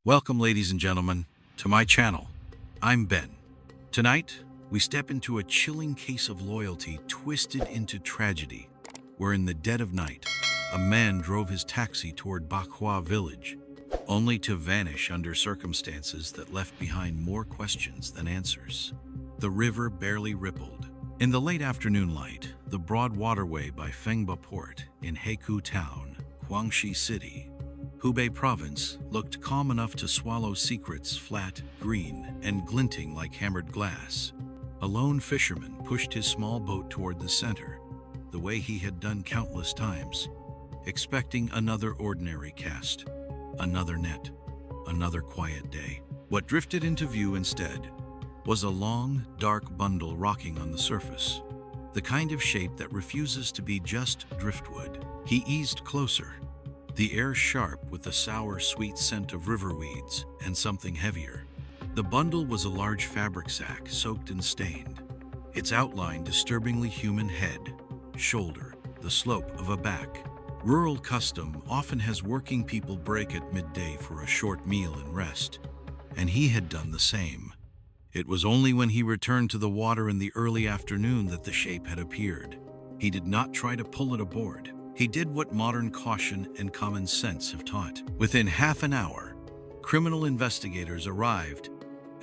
Welcome, ladies and gentlemen, to my channel. I'm Ben. Tonight, we step into a chilling case of loyalty twisted into tragedy, where in the dead of night, a man drove his taxi toward Bach Hoa Village, only to vanish under circumstances that left behind more questions than answers. The river barely rippled. In the late afternoon light, the broad waterway by Fengba Port in Heikou Town, Guangxi City, Hubei Province, looked calm enough to swallow secrets, flat, green, and glinting like hammered glass. A lone fisherman pushed his small boat toward the center, the way he had done countless times, expecting another ordinary cast, another net, another quiet day. What drifted into view instead was a long, dark bundle rocking on the surface, the kind of shape that refuses to be just driftwood. He eased closer, the air sharp with the sour, sweet scent of river weeds and something heavier. The bundle was a large fabric sack soaked and stained, its outline disturbingly human: head, shoulder, the slope of a back. Rural custom often has working people break at midday for a short meal and rest, and he had done the same. It was only when he returned to the water in the early afternoon that the shape had appeared. He did not try to pull it aboard. He did what modern caution and common sense have taught. Within half an hour, criminal investigators arrived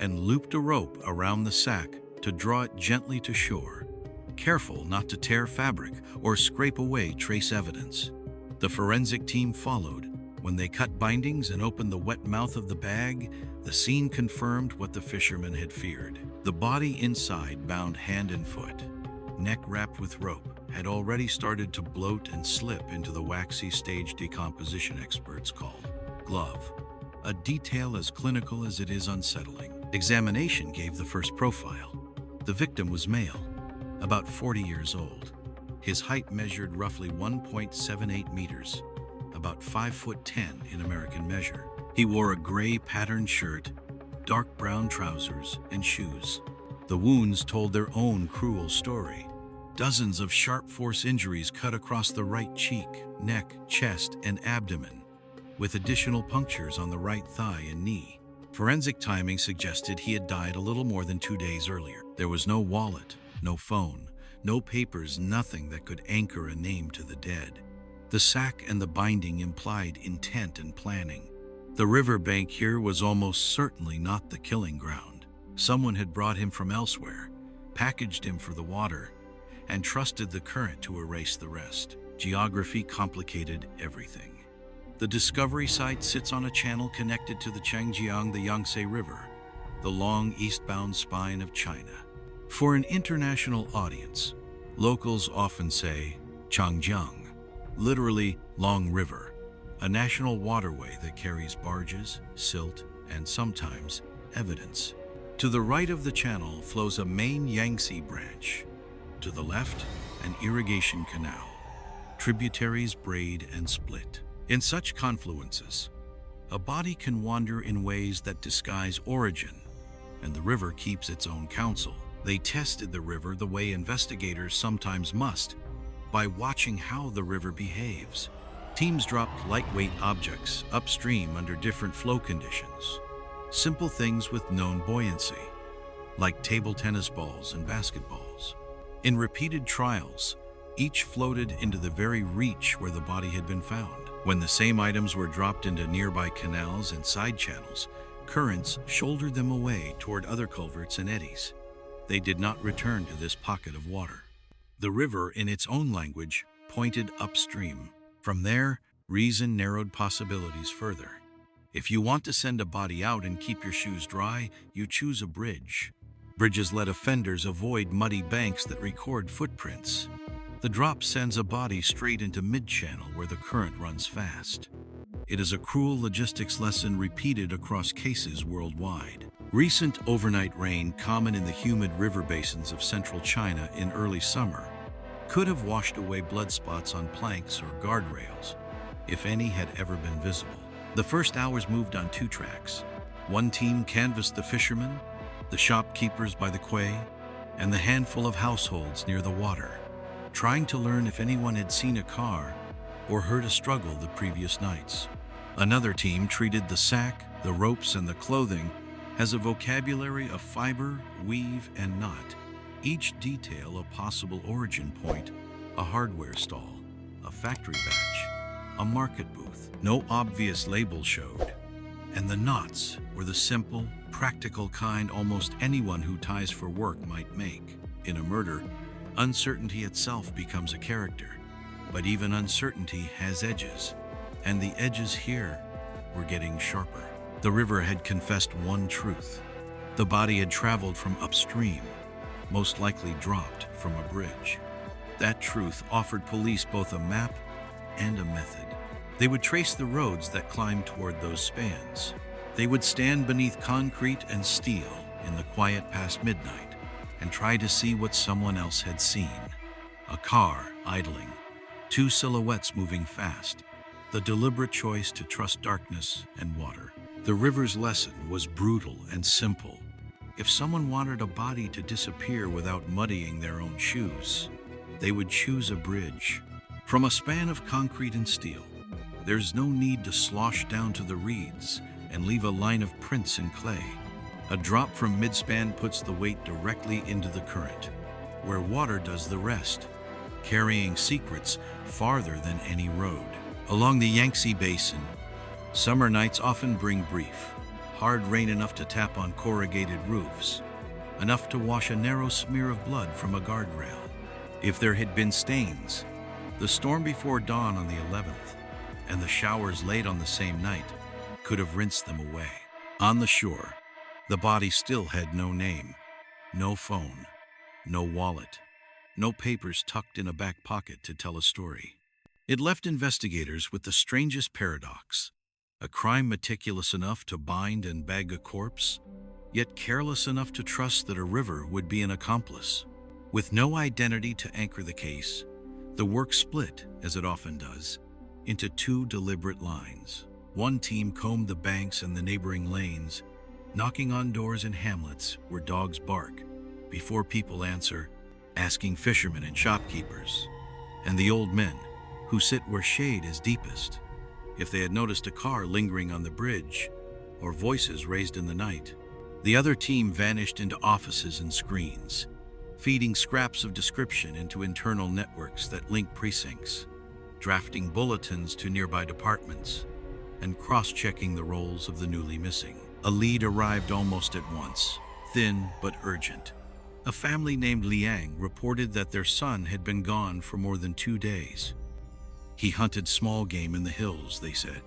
and looped a rope around the sack to draw it gently to shore, careful not to tear fabric or scrape away trace evidence. The forensic team followed. When they cut bindings and opened the wet mouth of the bag, the scene confirmed what the fisherman had feared. The body inside, bound hand and foot, neck wrapped with rope, had already started to bloat and slip into the waxy stage decomposition experts call glove, a detail as clinical as it is unsettling. Examination gave the first profile. The victim was male, about 40 years old. His height measured roughly 1.78 meters, about 5'10" in American measure. He wore a gray patterned shirt, dark brown trousers, and shoes. The wounds told their own cruel story. Dozens of sharp force injuries cut across the right cheek, neck, chest, and abdomen, with additional punctures on the right thigh and knee. Forensic timing suggested he had died a little more than 2 days earlier. There was no wallet, no phone, no papers, nothing that could anchor a name to the dead. The sack and the binding implied intent and planning. The riverbank here was almost certainly not the killing ground. Someone had brought him from elsewhere, packaged him for the water, and trusted the current to erase the rest. Geography complicated everything. The discovery site sits on a channel connected to the the Yangtze River, the long eastbound spine of China. For an international audience, locals often say Changjiang, literally Long River, a national waterway that carries barges, silt, and sometimes evidence. To the right of the channel flows a main Yangtze branch. To the left, an irrigation canal. Tributaries braid and split. In such confluences, a body can wander in ways that disguise origin, and the river keeps its own counsel. They tested the river the way investigators sometimes must, by watching how the river behaves. Teams dropped lightweight objects upstream under different flow conditions. Simple things with known buoyancy, like table tennis balls and basketballs. In repeated trials, each floated into the very reach where the body had been found. When the same items were dropped into nearby canals and side channels, currents shouldered them away toward other culverts and eddies. They did not return to this pocket of water. The river, in its own language, pointed upstream. From there, reason narrowed possibilities further. If you want to send a body out and keep your shoes dry, you choose a bridge. Bridges let offenders avoid muddy banks that record footprints. The drop sends a body straight into mid-channel where the current runs fast. It is a cruel logistics lesson repeated across cases worldwide. Recent overnight rain, common in the humid river basins of central China in early summer, could have washed away blood spots on planks or guardrails, if any had ever been visible. The first hours moved on 2 tracks. One team canvassed the fishermen, the shopkeepers by the quay, and the handful of households near the water, trying to learn if anyone had seen a car or heard a struggle the previous nights. Another team treated the sack, The ropes and the clothing has a vocabulary of fiber, weave, and knot, each detail a possible origin point, a hardware stall, a factory badge, a market booth. No obvious label showed, and the knots were the simple, practical kind almost anyone who ties for work might make. In a murder, uncertainty itself becomes a character, but even uncertainty has edges, and the edges here were getting sharper. The river had confessed one truth. The body had traveled from upstream, most likely dropped from a bridge. That truth offered police both a map and a method. They would trace the roads that climbed toward those spans. They would stand beneath concrete and steel in the quiet past midnight and try to see what someone else had seen. A car idling, two silhouettes moving fast, the deliberate choice to trust darkness and water. The river's lesson was brutal and simple. If someone wanted a body to disappear without muddying their own shoes, they would choose a bridge. From a span of concrete and steel, there's no need to slosh down to the reeds and leave a line of prints in clay. A drop from midspan puts the weight directly into the current, where water does the rest, carrying secrets farther than any road. Along the Yangtze Basin, summer nights often bring brief, hard rain enough to tap on corrugated roofs, enough to wash a narrow smear of blood from a guardrail. If there had been stains, the storm before dawn on the 11th and the showers late on the same night could have rinsed them away. On the shore, the body still had no name, no phone, no wallet, no papers tucked in a back pocket to tell a story. It left investigators with the strangest paradox: a crime meticulous enough to bind and bag a corpse, yet careless enough to trust that a river would be an accomplice. With no identity to anchor the case, the work split, as it often does, into two deliberate lines. One team combed the banks and the neighboring lanes, knocking on doors in hamlets where dogs bark before people answer, asking fishermen and shopkeepers, and the old men who sit where shade is deepest. If they had noticed a car lingering on the bridge or voices raised in the night. The other team vanished into offices and screens, feeding scraps of description into internal networks that link precincts, drafting bulletins to nearby departments, and cross-checking the roles of the newly missing. A lead arrived almost at once, thin but urgent. A family named Liang reported that their son had been gone for more than 2 days. He hunted small game in the hills, they said.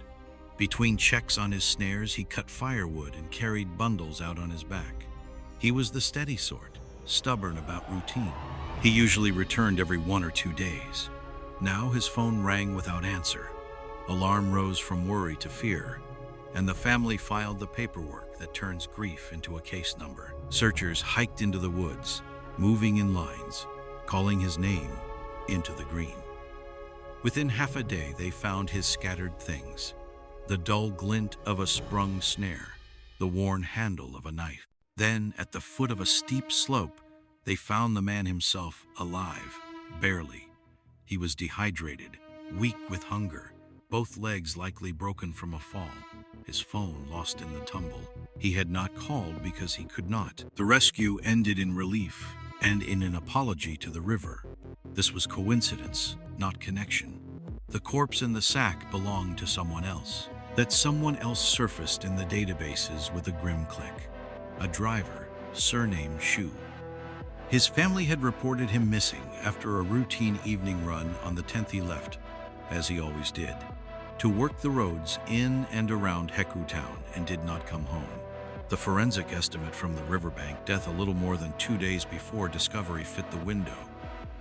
Between checks on his snares, he cut firewood and carried bundles out on his back. He was the steady sort, stubborn about routine. He usually returned every 1 or 2 days. Now his phone rang without answer. Alarm rose from worry to fear, and the family filed the paperwork that turns grief into a case number. Searchers hiked into the woods, moving in lines, calling his name into the green. Within half a day, they found his scattered things: the dull glint of a sprung snare, the worn handle of a knife. Then, at the foot of a steep slope, they found the man himself, alive, barely. He was dehydrated, weak with hunger, both legs likely broken from a fall, his phone lost in the tumble. He had not called because he could not. The rescue ended in relief and in an apology to the river. This was coincidence, not connection. The corpse in the sack belonged to someone else. That someone else surfaced in the databases with a grim click. A driver, surnamed Shu. His family had reported him missing after a routine evening run on the 10th. He left, as he always did, to work the roads in and around Heku town and did not come home. The forensic estimate from the riverbank death a little more than 2 days before discovery fit the window.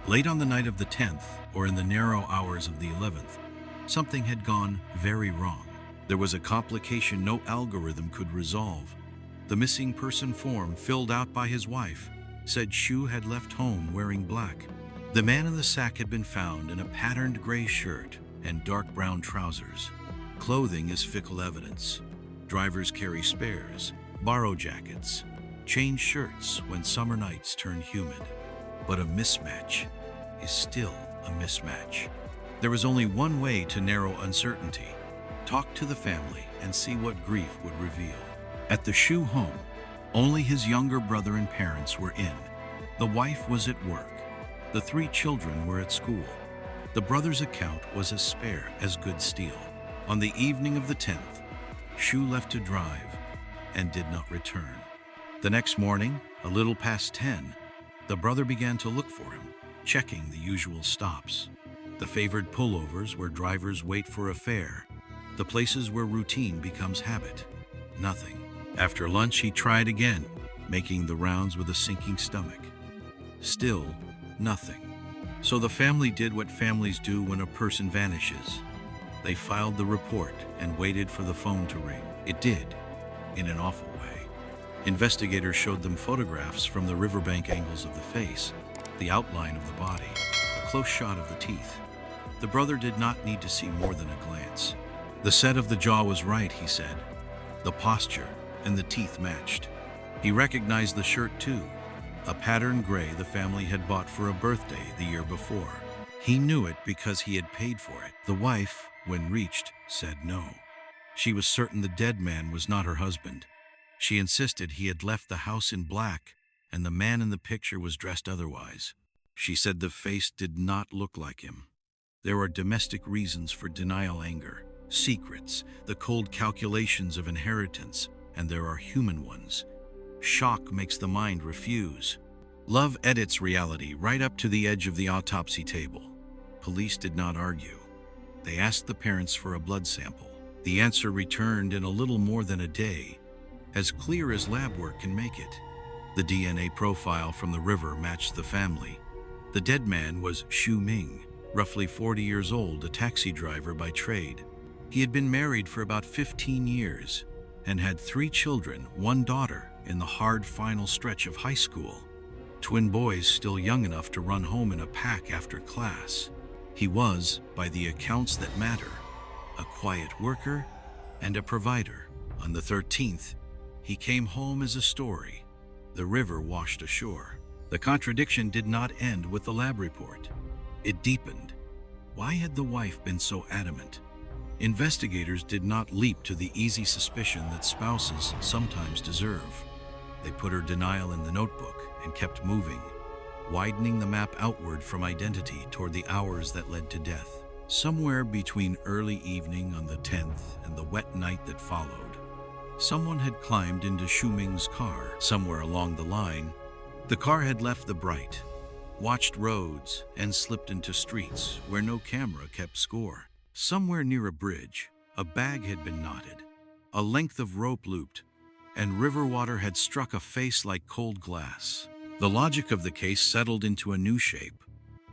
Late on the night of the 10th, or in the narrow hours of the 11th, something had gone very wrong. There was a complication no algorithm could resolve. The missing person form, filled out by his wife, said Shu had left home wearing black. The man in the sack had been found in a patterned gray shirt and dark brown trousers. Clothing is fickle evidence. Drivers carry spares, borrow jackets, change shirts when summer nights turn humid. But a mismatch is still a mismatch. There was only one way to narrow uncertainty: talk to the family, and see what grief would reveal. At the Shu home, only his younger brother and parents were in. The wife was at work. The 3 children were at school. The brother's account was as spare as good steel. On the evening of the 10th, Shu left to drive and did not return. The next morning, a little past 10, the brother began to look for him, checking the usual stops. The favored pullovers where drivers wait for a fare. The places where routine becomes habit. Nothing. After lunch, he tried again, making the rounds with a sinking stomach. Still, nothing. So the family did what families do when a person vanishes. They filed the report and waited for the phone to ring. It did, in an awful way. Investigators showed them photographs from the riverbank angles of the face, the outline of the body, a close shot of the teeth. The brother did not need to see more than a glance. The set of the jaw was right, he said. The posture and the teeth matched. He recognized the shirt too, a patterned gray the family had bought for a birthday the year before. He knew it because he had paid for it. The wife, when reached, said no. She was certain the dead man was not her husband. She insisted he had left the house in black, and the man in the picture was dressed otherwise. She said the face did not look like him. There are domestic reasons for denial anger, secrets, the cold calculations of inheritance, and there are human ones. Shock makes the mind refuse. Love edits reality right up to the edge of the autopsy table. Police did not argue. They asked the parents for a blood sample. The answer returned in a little more than a day, as clear as lab work can make it. The DNA profile from the river matched the family. The dead man was Shu Ming, roughly 40 years old, a taxi driver by trade. He had been married for about 15 years and had 3 children, 1 daughter, in the hard final stretch of high school. Twin boys still young enough to run home in a pack after class. He was, by the accounts that matter, a quiet worker and a provider. On the 13th, he came home as a story. The river washed ashore. The contradiction did not end with the lab report. It deepened. Why had the wife been so adamant? Investigators did not leap to the easy suspicion that spouses sometimes deserve. They put her denial in the notebook and kept moving, widening the map outward from identity toward the hours that led to death. Somewhere between early evening on the 10th and the wet night that followed, someone had climbed into Shu Ming's car. Somewhere along the line, the car had left the bright, watched roads, and slipped into streets where no camera kept score. Somewhere near a bridge, a bag had been knotted, a length of rope looped, and river water had struck a face like cold glass. The logic of the case settled into a new shape.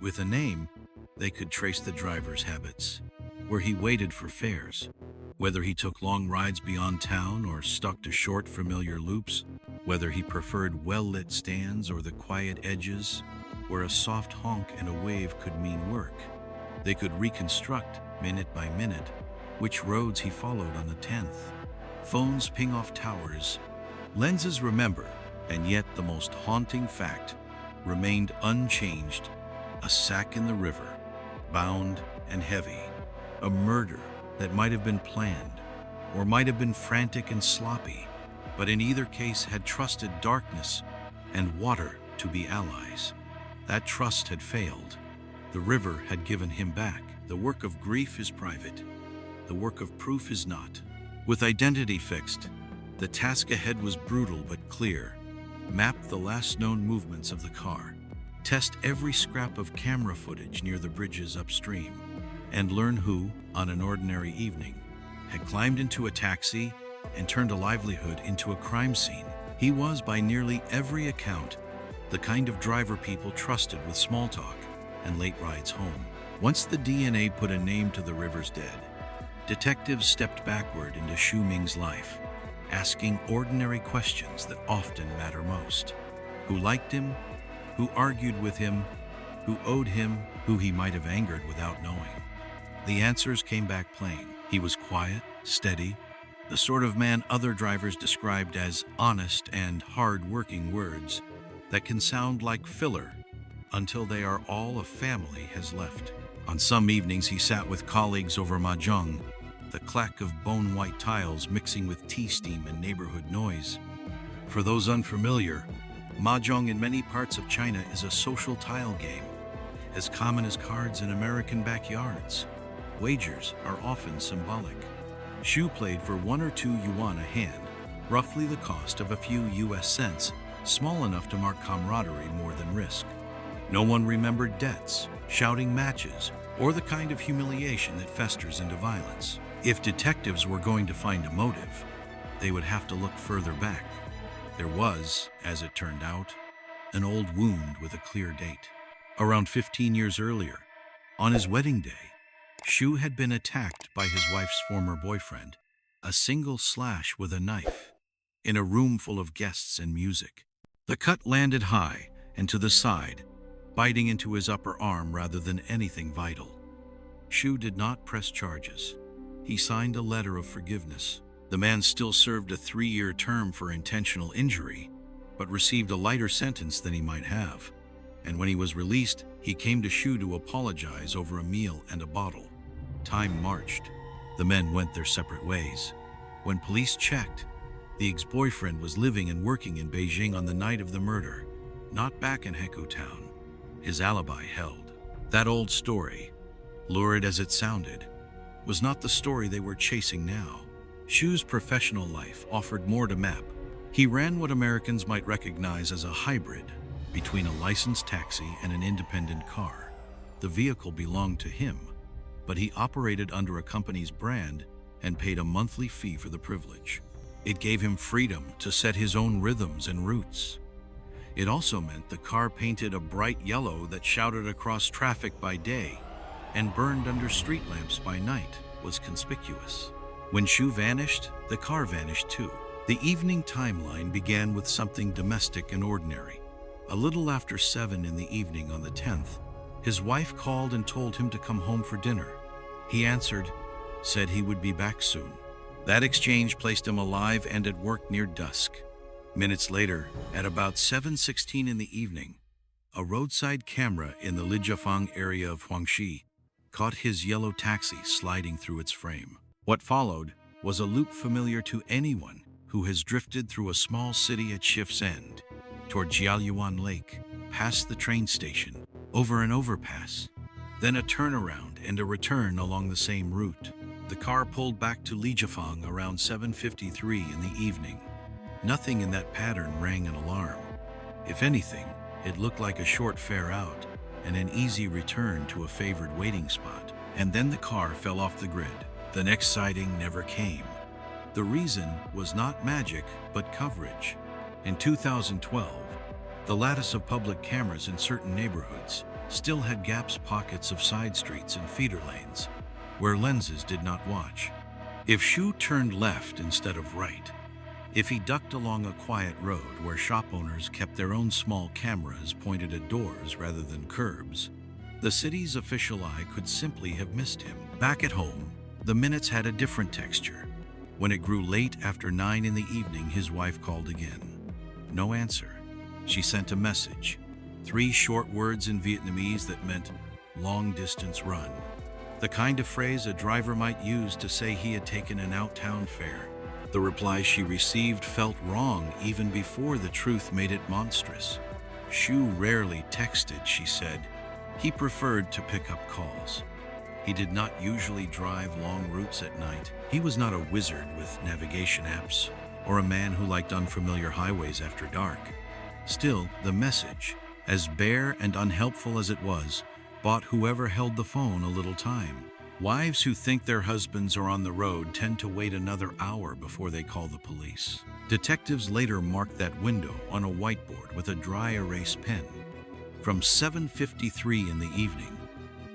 With a name, they could trace the driver's habits, where he waited for fares, whether he took long rides beyond town or stuck to short, familiar loops, whether he preferred well-lit stands or the quiet edges, where a soft honk and a wave could mean work. They could reconstruct, minute by minute, which roads he followed on the 10th. Phones ping off towers, lenses remember, and yet the most haunting fact remained unchanged: a sack in the river, bound and heavy, a murder that might have been planned or might have been frantic and sloppy, but in either case had trusted darkness and water to be allies. That trust had failed. The river had given him back. The work of grief is private. The work of proof is not. With identity fixed, the task ahead was brutal but clear. Map the last known movements of the car. Test every scrap of camera footage near the bridges upstream, and learn who, on an ordinary evening, had climbed into a taxi and turned a livelihood into a crime scene. He was, by nearly every account, the kind of driver people trusted with small talk and late rides home. Once the DNA put a name to the river's dead, detectives stepped backward into Shu Ming's life, asking ordinary questions that often matter most. Who liked him? Who argued with him? Who owed him? Who he might have angered without knowing? The answers came back plain. He was quiet, steady, the sort of man other drivers described as honest and hard-working words that can sound like filler until they are all a family has left. On some evenings he sat with colleagues over mahjong, the clack of bone-white tiles mixing with tea steam and neighborhood noise. For those unfamiliar, mahjong in many parts of China is a social tile game, as common as cards in American backyards. Wagers are often symbolic. Shu played for 1 or 2 yuan a hand, roughly the cost of a few US cents, small enough to mark camaraderie more than risk. No one remembered debts, shouting matches, or the kind of humiliation that festers into violence. If detectives were going to find a motive, they would have to look further back. There was, as it turned out, an old wound with a clear date. Around 15 years earlier, on his wedding day, Shu had been attacked by his wife's former boyfriend, a single slash with a knife, in a room full of guests and music. The cut landed high and to the side, biting into his upper arm rather than anything vital. Shu did not press charges. He signed a letter of forgiveness. The man still served a 3-year term for intentional injury, but received a lighter sentence than he might have. And when he was released, he came to Shu to apologize over a meal and a bottle. Time marched. The men went their separate ways. When police checked, the ex-boyfriend was living and working in Beijing on the night of the murder, not back in Hekou Town. His alibi held. That old story, lurid as it sounded, was not the story they were chasing now. Shu's professional life offered more to map. He ran what Americans might recognize as a hybrid between a licensed taxi and an independent car. The vehicle belonged to him, but he operated under a company's brand and paid a monthly fee for the privilege. It gave him freedom to set his own rhythms and routes. It also meant the car painted a bright yellow that shouted across traffic by day and burned under street lamps by night was conspicuous. When Shu vanished, the car vanished too. The evening timeline began with something domestic and ordinary. A little after 7 in the evening on the 10th, his wife called and told him to come home for dinner. He answered, said he would be back soon. That exchange placed him alive and at work near dusk. Minutes later, at about 7:16 in the evening, a roadside camera in the Lijiafang area of Huangshi caught his yellow taxi sliding through its frame. What followed was a loop familiar to anyone who has drifted through a small city at shift's end, toward Jialuan Lake, past the train station, over an overpass, then a turnaround and a return along the same route. The car pulled back to Lijiafang around 7:53 in the evening. Nothing in that pattern rang an alarm. If anything, it looked like a short fare out and an easy return to a favored waiting spot. And then the car fell off the grid. The next sighting never came. The reason was not magic, but coverage. In 2012, the lattice of public cameras in certain neighborhoods still had gaps, pockets of side streets and feeder lanes where lenses did not watch. If Shu turned left instead of right, if he ducked along a quiet road where shop owners kept their own small cameras pointed at doors rather than curbs, the city's official eye could simply have missed him. Back at home, the minutes had a different texture. When it grew late after 9 in the evening, his wife called again. No answer. She sent a message, 3 short words in Vietnamese that meant long distance run. The kind of phrase a driver might use to say he had taken an out-town fare. The reply she received felt wrong even before the truth made it monstrous. Shu rarely texted, she said. He preferred to pick up calls. He did not usually drive long routes at night. He was not a wizard with navigation apps or a man who liked unfamiliar highways after dark. Still, the message, as bare and unhelpful as it was, bought whoever held the phone a little time. Wives who think their husbands are on the road tend to wait another hour before they call the police. Detectives later marked that window on a whiteboard with a dry erase pen. From 7:53 in the evening,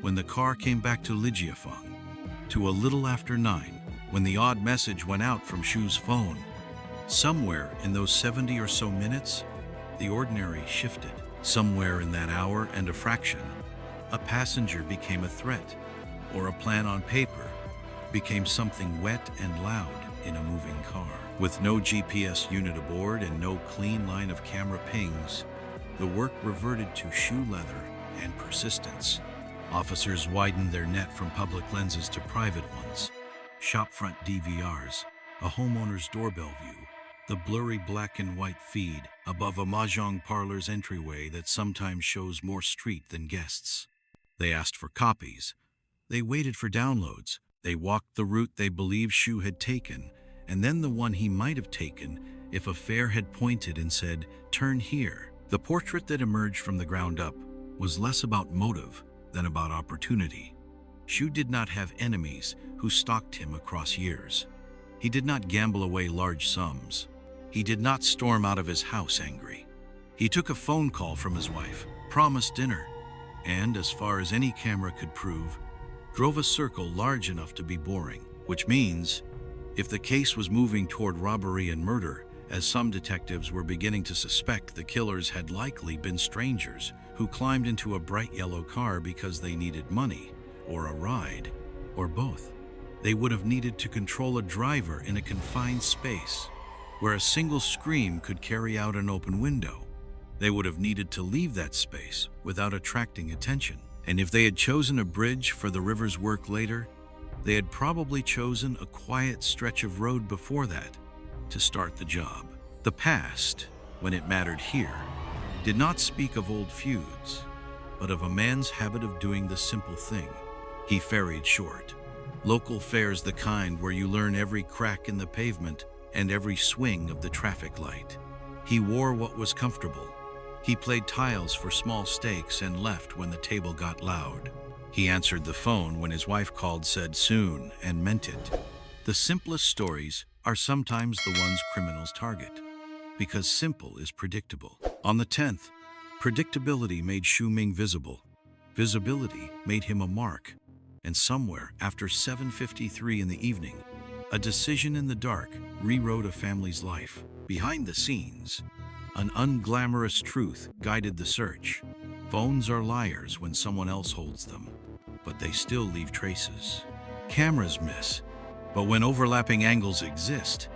when the car came back to Lijiafang, to a little after 9, when the odd message went out from Shu's phone. Somewhere in those 70 or so minutes, the ordinary shifted. Somewhere in that hour and a fraction, a passenger became a threat, or a plan on paper became something wet and loud in a moving car. With no GPS unit aboard and no clean line of camera pings, the work reverted to shoe leather and persistence. Officers widened their net from public lenses to private ones, Shopfront DVRs, a homeowner's doorbell view, the blurry black and white feed above a mahjong parlor's entryway that sometimes shows more street than guests. They asked for copies. They waited for downloads. They walked the route they believed Shu had taken, and then the one he might have taken if a fare had pointed and said, "Turn here." The portrait that emerged from the ground up was less about motive than about opportunity. Shu did not have enemies who stalked him across years. He did not gamble away large sums. He did not storm out of his house angry. He took a phone call from his wife, promised dinner, and, as far as any camera could prove, drove a circle large enough to be boring, which means if the case was moving toward robbery and murder, as some detectives were beginning to suspect, the killers had likely been strangers who climbed into a bright yellow car because they needed money, or a ride, or both. They would have needed to control a driver in a confined space where a single scream could carry out an open window. They would have needed to leave that space without attracting attention. And if they had chosen a bridge for the river's work later, they had probably chosen a quiet stretch of road before that to start the job. The past, when it mattered here, did not speak of old feuds, but of a man's habit of doing the simple thing. He ferried short. Local fairs, the kind where you learn every crack in the pavement and every swing of the traffic light. He wore what was comfortable. He played tiles for small stakes and left when the table got loud. He answered the phone when his wife called, said soon, and meant it. The simplest stories are sometimes the ones criminals target, because simple is predictable. On the 10th, predictability made Shu Ming visible. Visibility made him a mark. And somewhere after 7:53 in the evening, a decision in the dark rewrote a family's life. Behind the scenes, an unglamorous truth guided the search. Phones are liars when someone else holds them, but they still leave traces. Cameras miss, but when overlapping angles exist,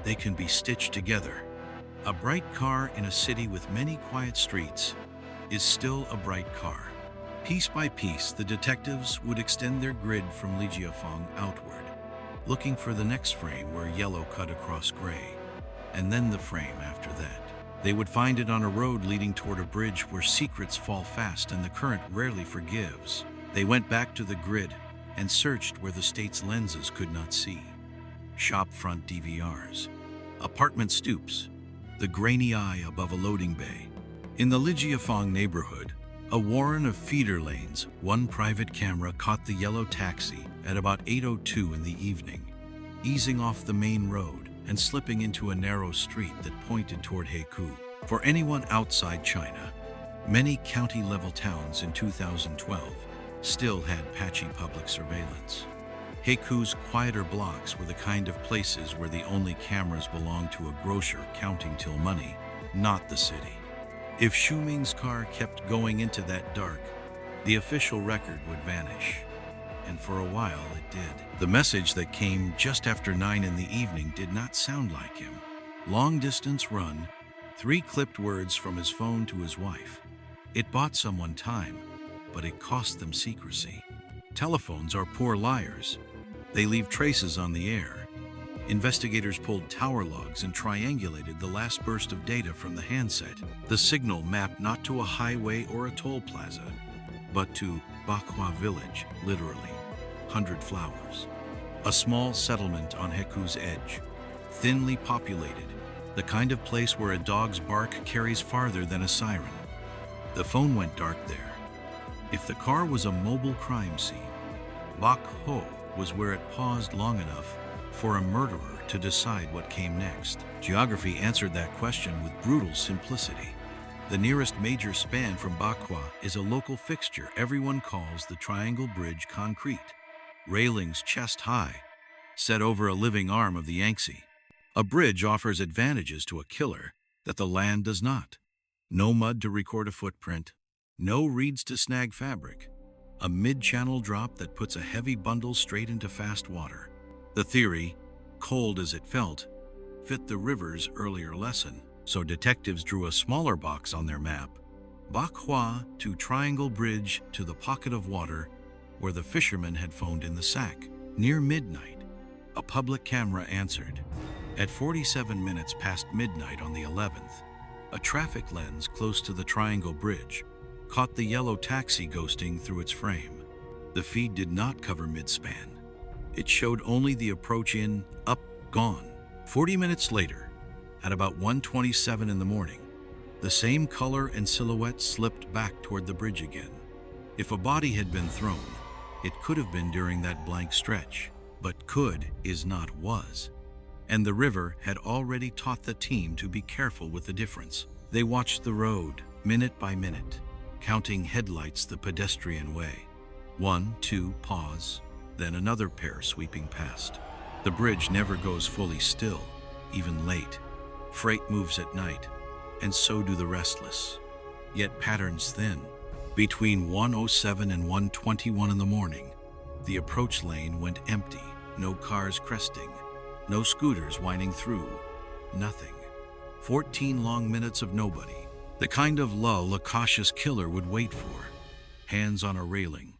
they can be stitched together. A bright car in a city with many quiet streets is still a bright car. Piece by piece, the detectives would extend their grid from Lijiafeng outward, looking for the next frame where yellow cut across gray, and then the frame after that. They would find it on a road leading toward a bridge where secrets fall fast and the current rarely forgives. They went back to the grid and searched where the state's lenses could not see. Shopfront DVRs, apartment stoops, the grainy eye above a loading bay. In the Lijiafeng neighborhood, a warren of feeder lanes, one private camera caught the yellow taxi at about 8:02 in the evening, easing off the main road and slipping into a narrow street that pointed toward Haikou. For anyone outside China, many county-level towns in 2012 still had patchy public surveillance. Haikou's quieter blocks were the kind of places where the only cameras belonged to a grocer counting till money, not the city. If Shu Ming's car kept going into that dark, the official record would vanish. And for a while it did. The message that came just after 9 in the evening did not sound like him. Long distance run, 3 clipped words from his phone to his wife. It bought someone time, but it cost them secrecy. Telephones are poor liars. They leave traces on the air. Investigators pulled tower logs and triangulated the last burst of data from the handset. The signal mapped not to a highway or a toll plaza, but to Bach Hoa Village, literally, 100 flowers. A small settlement on Haikou's edge, thinly populated, the kind of place where a dog's bark carries farther than a siren. The phone went dark there. If the car was a mobile crime scene, Bach Hoa was where it paused long enough for a murderer to decide what came next. Geography answered that question with brutal simplicity. The nearest major span from Bach Hoa is a local fixture everyone calls the Triangle Bridge concrete. Railings chest high, set over a living arm of the Yangtze. A bridge offers advantages to a killer that the land does not. No mud to record a footprint, no reeds to snag fabric, a mid-channel drop that puts a heavy bundle straight into fast water. The theory, cold as it felt, fit the river's earlier lesson, so detectives drew a smaller box on their map. Bach Hoa to Triangle Bridge to the pocket of water where the fishermen had phoned in the sack. Near midnight, A public camera answered. At 47 minutes past midnight on the 11th, a traffic lens close to the Triangle Bridge caught the yellow taxi ghosting through its frame. The feed did not cover mid-span. It showed only the approach in, up, gone. 40 minutes later, at about 1:27 in the morning, the same color and silhouette slipped back toward the bridge again. If a body had been thrown, it could have been during that blank stretch. But could is not was. And the river had already taught the team to be careful with the difference. They watched the road, minute by minute, counting headlights the pedestrian way. 1, 2, pause, then another pair sweeping past. The bridge never goes fully still, even late. Freight moves at night, and so do the restless. Yet patterns thin. Between 1:07 and 1:21 in the morning, the approach lane went empty. No cars cresting, no scooters winding through, nothing. 14 long minutes of nobody. The kind of lull a cautious killer would wait for. Hands on a railing,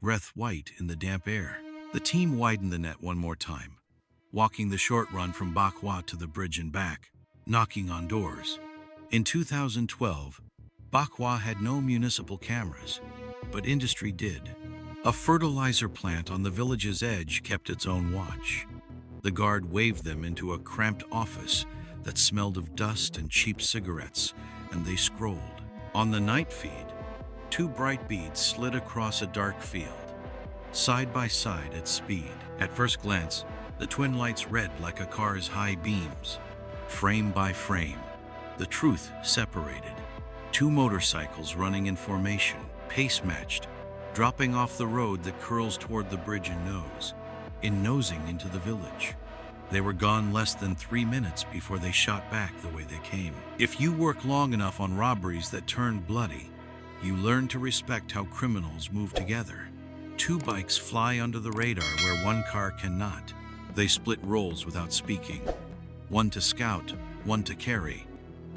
breath white in the damp air. The team widened the net one more time, walking the short run from Bach Hoa to the bridge and back, knocking on doors. In 2012, Bach Hoa had no municipal cameras, but industry did. A fertilizer plant on the village's edge kept its own watch. The guard waved them into a cramped office that smelled of dust and cheap cigarettes, and they scrolled. On the night feed, 2 bright beads slid across a dark field, side by side at speed. At first glance, the twin lights read like a car's high beams. Frame by frame, the truth separated. 2 motorcycles running in formation, pace-matched, dropping off the road that curls toward the bridge and nose, in nosing into the village. They were gone less than 3 minutes before they shot back the way they came. If you work long enough on robberies that turned bloody, you learn to respect how criminals move together. 2 bikes fly under the radar where 1 car cannot. They split roles without speaking. 1 to scout, 1 to carry.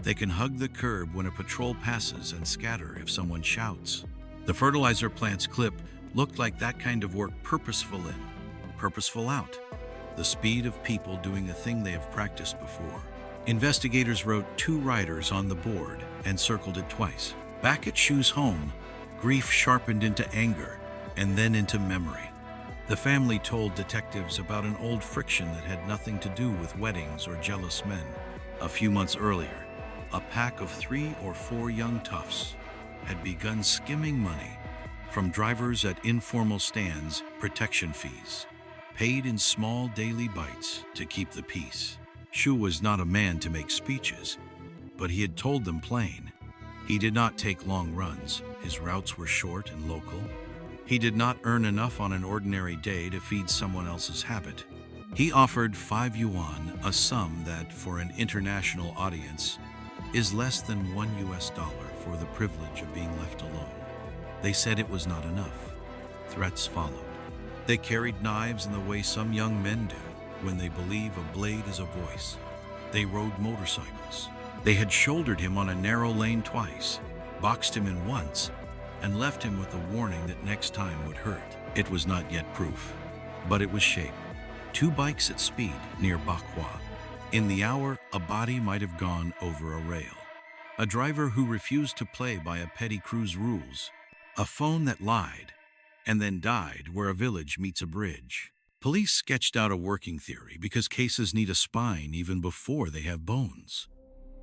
They can hug the curb when a patrol passes and scatter if someone shouts. The fertilizer plant's clip looked like that kind of work, purposeful in, purposeful out. The speed of people doing a thing they have practiced before. Investigators wrote 2 riders on the board and circled it twice. Back at Shu's home, grief sharpened into anger and then into memory. The family told detectives about an old friction that had nothing to do with weddings or jealous men. A few months earlier, a pack of 3 or 4 young toughs had begun skimming money from drivers at informal stands, protection fees, paid in small daily bites to keep the peace. Shu was not a man to make speeches, but he had told them plain. He did not take long runs. His routes were short and local. He did not earn enough on an ordinary day to feed someone else's habit. He offered 5 yuan, a sum that, for an international audience, is less than $1 for the privilege of being left alone. They said it was not enough. Threats followed. They carried knives in the way some young men do when they believe a blade is a voice. They rode motorcycles. They had shouldered him on a narrow lane twice, boxed him in once, and left him with a warning that next time would hurt. It was not yet proof, but it was shape. 2 bikes at speed near Bach Hoa. In the hour, a body might have gone over a rail. A driver who refused to play by a petty crew's rules. A phone that lied and then died where a village meets a bridge. Police sketched out a working theory because cases need a spine even before they have bones.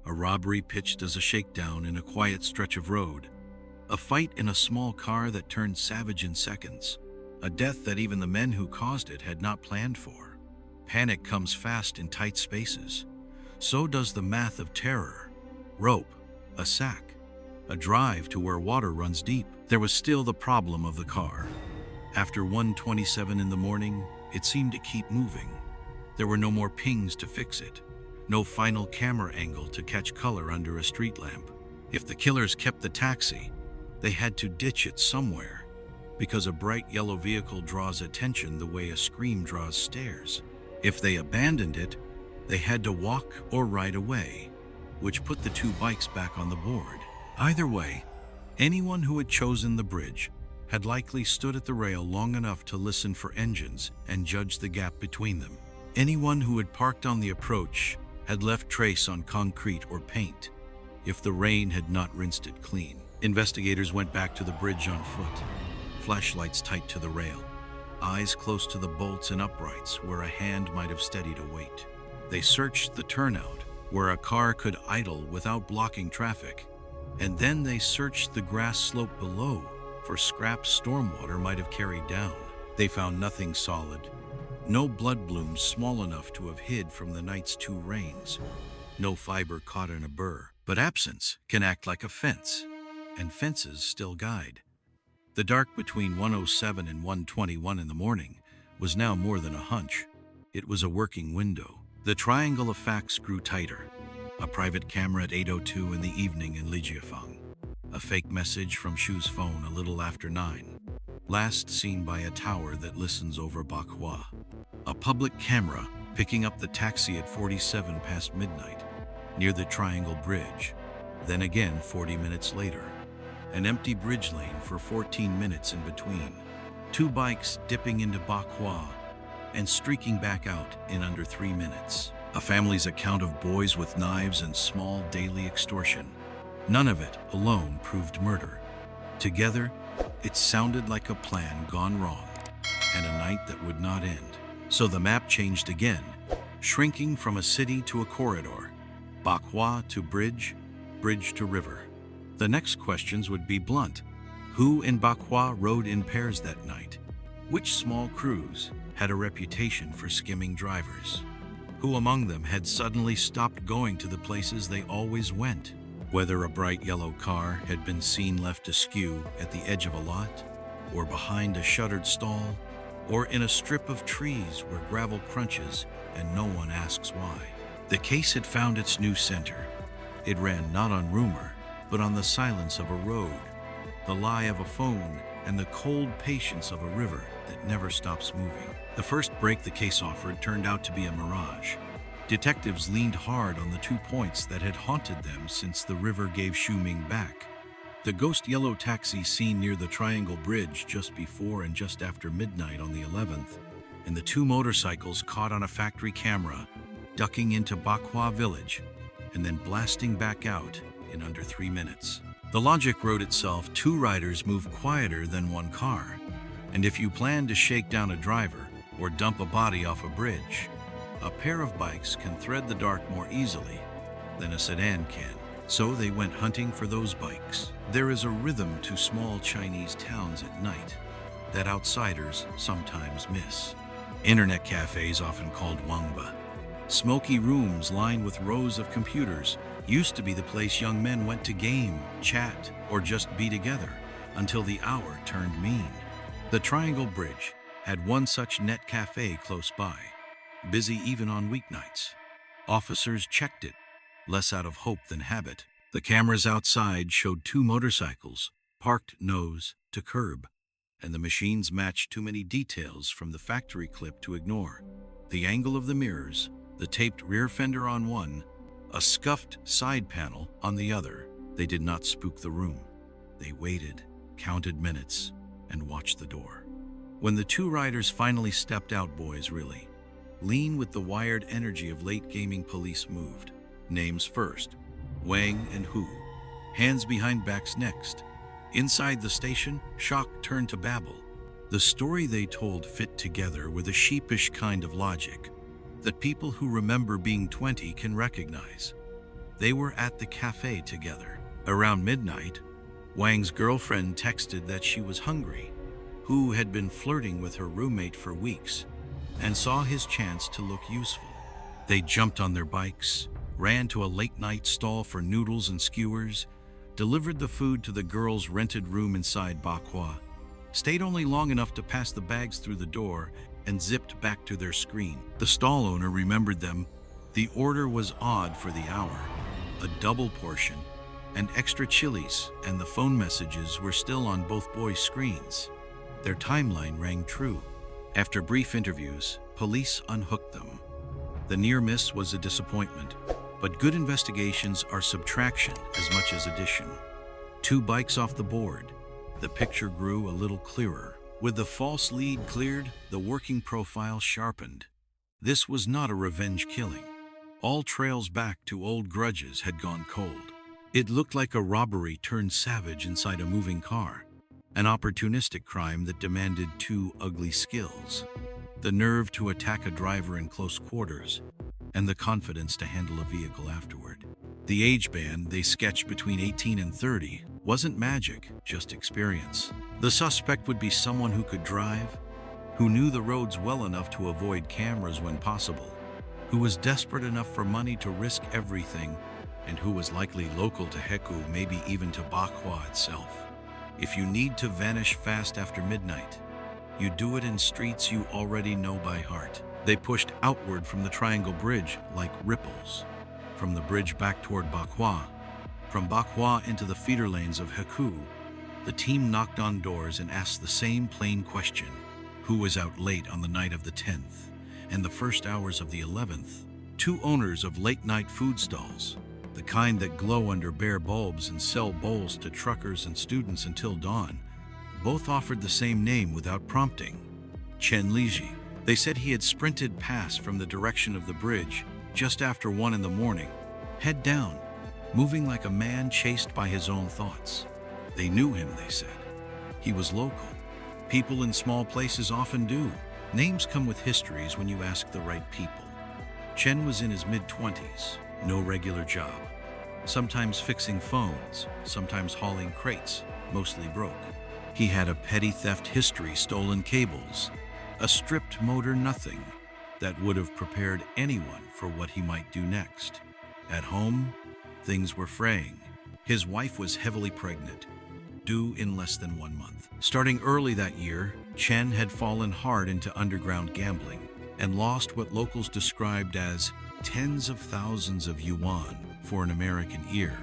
A robbery pitched as a shakedown in a quiet stretch of road. A fight in a small car that turned savage in seconds. A death that even the men who caused it had not planned for. Panic comes fast in tight spaces. So does the math of terror. Rope, a sack, a drive to where water runs deep. There was still the problem of the car. After 1:27 in the morning, it seemed to keep moving. There were no more pings to fix it. No final camera angle to catch color under a street lamp. If the killers kept the taxi, they had to ditch it somewhere, because a bright yellow vehicle draws attention the way a scream draws stares. If they abandoned it, they had to walk or ride away, which put the 2 bikes back on the board. Either way, anyone who had chosen the bridge had likely stood at the rail long enough to listen for engines and judge the gap between them. Anyone who had parked on the approach had left trace on concrete or paint, if the rain had not rinsed it clean. Investigators went back to the bridge on foot, flashlights tight to the rail, eyes close to the bolts and uprights where a hand might have steadied a weight. They searched the turnout, where a car could idle without blocking traffic, and then they searched the grass slope below for scraps stormwater might have carried down. They found nothing solid, no blood blooms small enough to have hid from the night's two rains, no fiber caught in a burr. But absence can act like a fence, and fences still guide. The dark between 1:07 and 1:21 in the morning was now more than a hunch. It was a working window. The triangle of facts grew tighter. A private camera at 8:02 in the evening in Lijiafang. A fake message from Shu's phone a little after 9. Last seen by a tower that listens over Bach Hoa. A public camera picking up the taxi at 47 past midnight near the Triangle Bridge. Then again 40 minutes later. An empty bridge lane for 14 minutes in between. 2 bikes dipping into Bach Hoa and streaking back out in under 3 minutes. A family's account of boys with knives and small daily extortion. None of it alone proved murder. Together, it sounded like a plan gone wrong and a night that would not end. So the map changed again, shrinking from a city to a corridor, Bach Hoa to bridge, bridge to river. The next questions would be blunt. Who in Bach Hoa rode in pairs that night? Which small crews had a reputation for skimming drivers? Who among them had suddenly stopped going to the places they always went? Whether a bright yellow car had been seen left askew at the edge of a lot, or behind a shuttered stall, or in a strip of trees where gravel crunches and no one asks why. The case had found its new center. It ran not on rumor, but on the silence of a road, the lie of a phone, and the cold patience of a river that never stops moving. The first break the case offered turned out to be a mirage. Detectives leaned hard on the 2 points that had haunted them since the river gave Shuming back. The ghost yellow taxi seen near the Triangle Bridge just before and just after midnight on the 11th, and the 2 motorcycles caught on a factory camera, ducking into Bach Hoa Village, and then blasting back out in under 3 minutes. The logic wrote itself. 2 riders move quieter than 1 car, and if you plan to shake down a driver or dump a body off a bridge, a pair of bikes can thread the dark more easily than a sedan can. So they went hunting for those bikes. There is a rhythm to small Chinese towns at night that outsiders sometimes miss. Internet cafes, often called Wangba, smoky rooms lined with rows of computers, used to be the place young men went to game, chat, or just be together until the hour turned mean. The Triangle Bridge had one such net cafe close by, busy even on weeknights. Officers checked it, less out of hope than habit. The cameras outside showed 2 motorcycles, parked nose to curb, and the machines matched too many details from the factory clip to ignore. The angle of the mirrors, the taped rear fender on one, a scuffed side panel on the other. They did not spook the room. They waited, counted minutes, and watched the door. When the 2 riders finally stepped out, boys really, lean with the wired energy of late gaming police moved. Names first, Wang and Hu. Hands behind backs next. Inside the station, shock turned to babble. The story they told fit together with a sheepish kind of logic that people who remember being 20 can recognize. They were at the cafe together. Around midnight, Wang's girlfriend texted that she was hungry. Hu had been flirting with her roommate for weeks and saw his chance to look useful. They jumped on their bikes, ran to a late-night stall for noodles and skewers, delivered the food to the girls' rented room inside Bach Hoa, stayed only long enough to pass the bags through the door, and zipped back to their screen. The stall owner remembered them. The order was odd for the hour, a double portion, and extra chilies, and the phone messages were still on both boys' screens. Their timeline rang true. After brief interviews, police unhooked them. The near miss was a disappointment, but good investigations are subtraction as much as addition. 2 bikes off the board. The picture grew a little clearer. With the false lead cleared, the working profile sharpened. This was not a revenge killing. All trails back to old grudges had gone cold. It looked like a robbery turned savage inside a moving car, an opportunistic crime that demanded two ugly skills: the nerve to attack a driver in close quarters, and the confidence to handle a vehicle afterward. The age band they sketched between 18 and 30 wasn't magic, just experience. The suspect would be someone who could drive, who knew the roads well enough to avoid cameras when possible, who was desperate enough for money to risk everything, and who was likely local to Heku, maybe even to Bach Hoa itself. If you need to vanish fast after midnight, you do it in streets you already know by heart. They pushed outward from the Triangle Bridge like ripples, from the bridge back toward Bach Hoa, from Bach Hoa into the feeder lanes of Heku. The team knocked on doors and asked the same plain question: who was out late on the night of the 10th and the first hours of the 11th? Two owners of late-night food stalls, the kind that glow under bare bulbs and sell bowls to truckers and students until dawn, both offered the same name without prompting: Chen Liji. They said he had sprinted past from the direction of the bridge just after 1 in the morning, head down, moving like a man chased by his own thoughts. They knew him, they said. He was local. People in small places often do. Names come with histories when you ask the right people. Chen was in his mid-20s, no regular job. Sometimes fixing phones, sometimes hauling crates, mostly broke. He had a petty theft history, stolen cables, a stripped motor nothing that would have prepared anyone for what he might do next. At home, things were fraying. His wife was heavily pregnant, due in less than 1 month. Starting early that year, Chen had fallen hard into underground gambling and lost what locals described as tens of thousands of yuan for an American ear.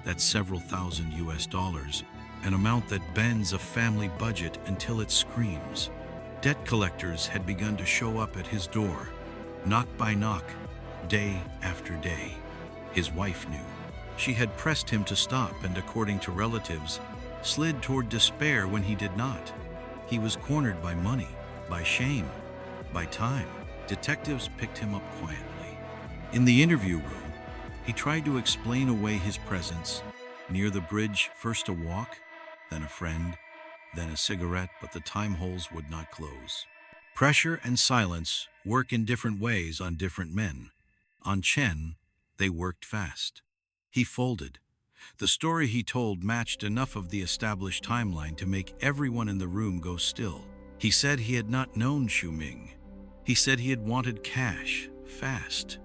That's several thousand US dollars, an amount that bends a family budget until it screams. Debt collectors had begun to show up at his door, knock by knock, day after day. His wife knew. She had pressed him to stop and, according to relatives, slid toward despair when he did not. He was cornered by money, by shame, by time. Detectives picked him up quietly. In the interview room, he tried to explain away his presence. Near the bridge, first a walk, then a friend, then a cigarette, but the time holes would not close. Pressure and silence work in different ways on different men. On Chen, they worked fast. He folded. The story he told matched enough of the established timeline to make everyone in the room go still. He said he had not known Xu Ming. He said he had wanted cash, fast.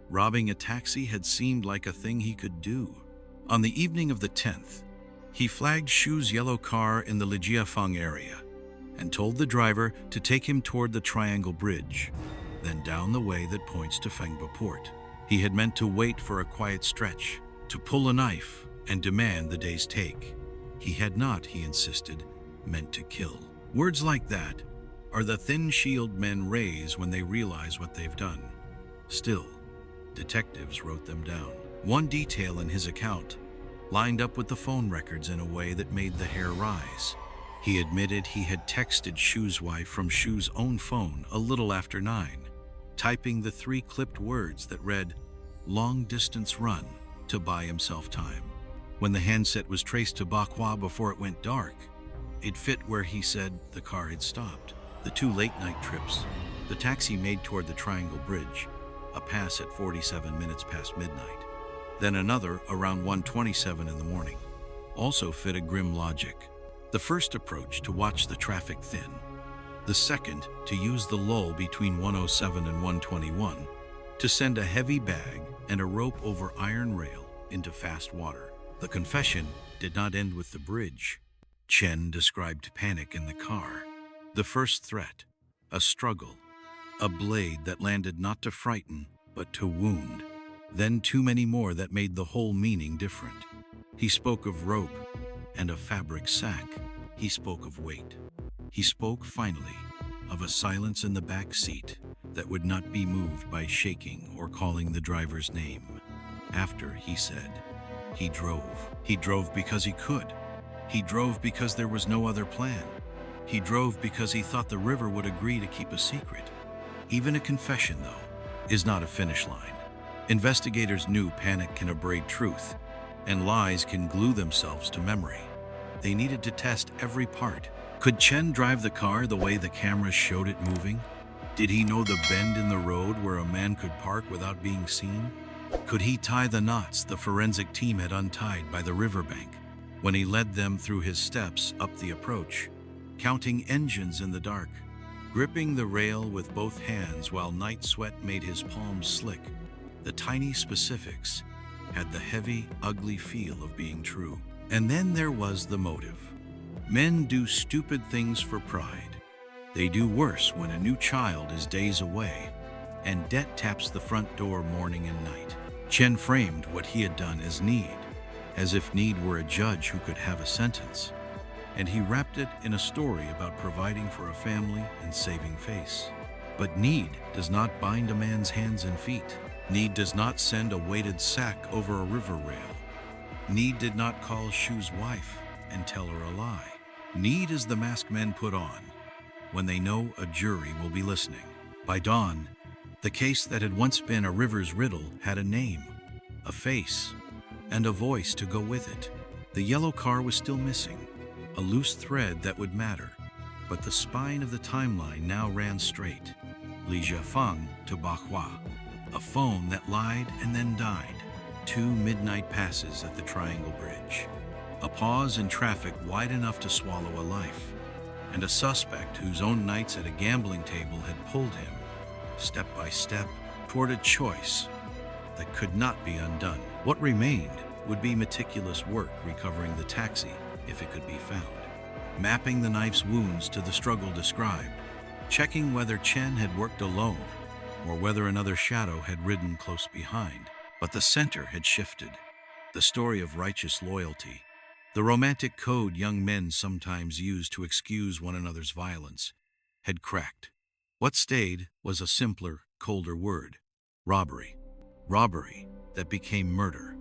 Robbing a taxi had seemed like a thing he could do. On the evening of the 10th, he flagged Xu's yellow car in the Lijiafeng area and told the driver to take him toward the Triangle Bridge, then down the way that points to Fengba Port. He had meant to wait for a quiet stretch, to pull a knife and demand the day's take. He had not, he insisted, meant to kill. Words like that are the thin shield men raise when they realize what they've done. Still, detectives wrote them down. One detail in his account lined up with the phone records in a way that made the hair rise. He admitted he had texted Xu's wife from Xu's own phone a little after 9, typing the 3 clipped words that read, "long distance run," to buy himself time. When the handset was traced to Bach Hoa before it went dark, it fit where he said the car had stopped. The 2 late-night trips, the taxi made toward the Triangle Bridge, a pass at 47 minutes past midnight, then another around 1:27 in the morning, also fit a grim logic. The first approach to watch the traffic thin. The second to use the lull between 107 and 121 to send a heavy bag and a rope over iron rail into fast water. The confession did not end with the bridge. Chen described panic in the car. The first threat, a struggle, a blade that landed not to frighten, but to wound. Then too many more that made the whole meaning different. He spoke of rope and a fabric sack. He spoke of weight. He spoke, finally, of a silence in the back seat that would not be moved by shaking or calling the driver's name. After, he said, he drove. He drove because he could. He drove because there was no other plan. He drove because he thought the river would agree to keep a secret. Even a confession, though, is not a finish line. Investigators knew panic can abrade truth, and lies can glue themselves to memory. They needed to test every part. Could Chen drive the car the way the cameras showed it moving? Did he know the bend in the road where a man could park without being seen? Could he tie the knots the forensic team had untied by the riverbank when he led them through his steps up the approach, counting engines in the dark, gripping the rail with both hands while night sweat made his palms slick? The tiny specifics had the heavy, ugly feel of being true. And then there was the motive. Men do stupid things for pride. They do worse when a new child is days away and debt taps the front door morning and night. Chen framed what he had done as need, as if need were a judge who could have a sentence, and he wrapped it in a story about providing for a family and saving face. But need does not bind a man's hands and feet. Need does not send a weighted sack over a river rail. Need did not call Shu's wife and tell her a lie. Need is the mask men put on when they know a jury will be listening. By dawn, the case that had once been a river's riddle had a name, a face, and a voice to go with it. The yellow car was still missing, a loose thread that would matter, but the spine of the timeline now ran straight. Li Jiafeng to Bach Hoa, a phone that lied and then died. 2 midnight passes at the Triangle Bridge. A pause in traffic wide enough to swallow a life, and a suspect whose own nights at a gambling table had pulled him, step by step, toward a choice that could not be undone. What remained would be meticulous work recovering the taxi, if it could be found, mapping the knife's wounds to the struggle described, checking whether Chen had worked alone or whether another shadow had ridden close behind. But the center had shifted. The story of righteous loyalty, the romantic code young men sometimes use to excuse one another's violence, had cracked. What stayed was a simpler, colder word: robbery. Robbery that became murder.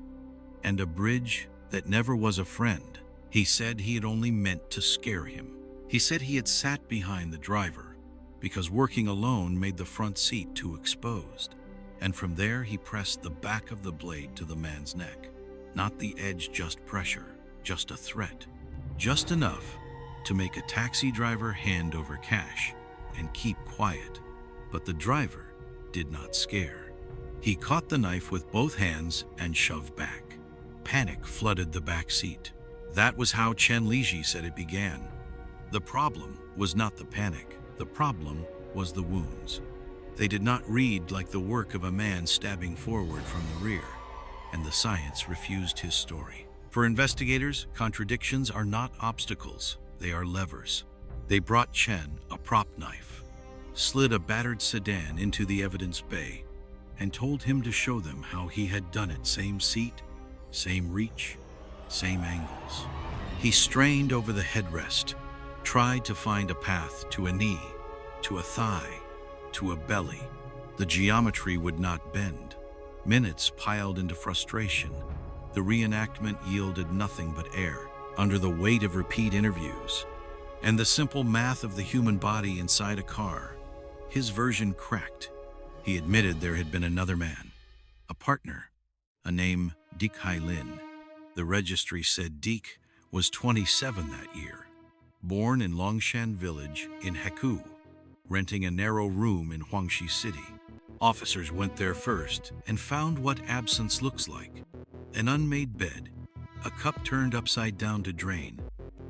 And a bridge that never was a friend. He said he had only meant to scare him. He said he had sat behind the driver because working alone made the front seat too exposed. And from there he pressed the back of the blade to the man's neck. Not the edge, just pressure, just a threat. Just enough to make a taxi driver hand over cash and keep quiet. But the driver did not scare. He caught the knife with both hands and shoved back. Panic flooded the back seat. That was how Chen Liji said it began. The problem was not the panic. The problem was the wounds. They did not read like the work of a man stabbing forward from the rear, and the science refused his story. For investigators, contradictions are not obstacles, they are levers. They brought Chen a prop knife, slid a battered sedan into the evidence bay, and told him to show them how he had done it. Same seat, same reach, same angles. He strained over the headrest, tried to find a path to a knee, to a thigh, to a belly. The geometry would not bend. Minutes piled into frustration. The reenactment yielded nothing but air under the weight of repeat interviews and the simple math of the human body inside a car. His version cracked. He admitted there had been another man, a partner, a name Dik Hai Lin. The registry said Dik was 27 that year, born in Longshan Village in Hekou, renting a narrow room in Huangshi City. Officers went there first and found what absence looks like: an unmade bed, a cup turned upside down to drain,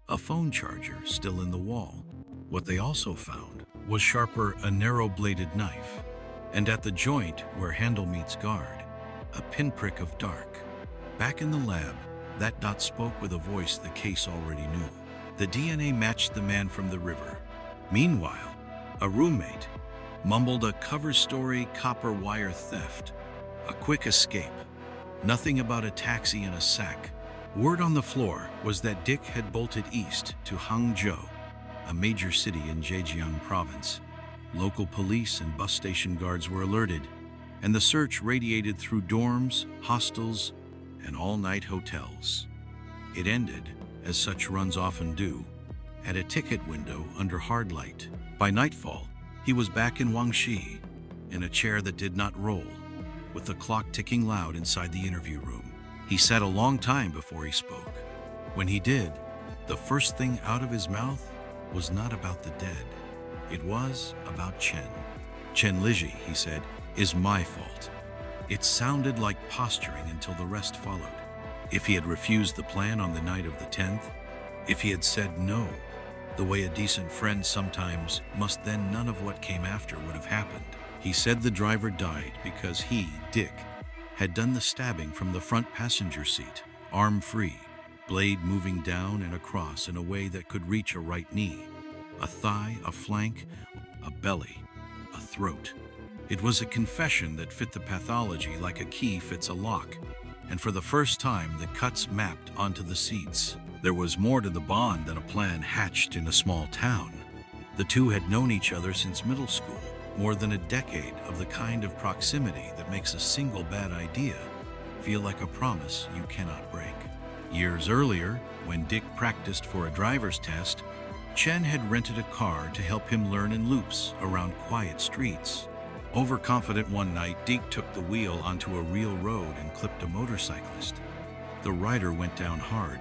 a phone charger still in the wall. What they also found was sharper, a narrow-bladed knife, and at the joint where handle meets guard, a pinprick of dark. Back in the lab, that dot spoke with a voice the case already knew. The DNA matched the man from the river. Meanwhile, a roommate mumbled a cover story: copper wire theft, a quick escape, nothing about a taxi and a sack. Word on the floor was that Dick had bolted east to Hangzhou, a major city in Zhejiang province. Local police and bus station guards were alerted, and the search radiated through dorms, hostels, and all-night hotels. It ended, as such runs often do, at a ticket window under hard light. By nightfall, he was back in Huangshi, in a chair that did not roll, with the clock ticking loud inside the interview room. He sat a long time before he spoke. When he did, the first thing out of his mouth was not about the dead. It was about Chen. "Chen Liji," he said, "is my fault." It sounded like posturing until the rest followed. If he had refused the plan on the night of the 10th, if he had said no, the way a decent friend sometimes must, then none of what came after would have happened. He said the driver died because he, Dick, had done the stabbing from the front passenger seat, arm free, blade moving down and across in a way that could reach a right knee, a thigh, a flank, a belly, a throat. It was a confession that fit the pathology like a key fits a lock, and for the first time the cuts mapped onto the seats. There was more to the bond than a plan hatched in a small town. The two had known each other since middle school, more than a decade of the kind of proximity that makes a single bad idea feel like a promise you cannot break. Years earlier, when Dick practiced for a driver's test, Chen had rented a car to help him learn in loops around quiet streets. Overconfident one night, Dick took the wheel onto a real road and clipped a motorcyclist. The rider went down hard.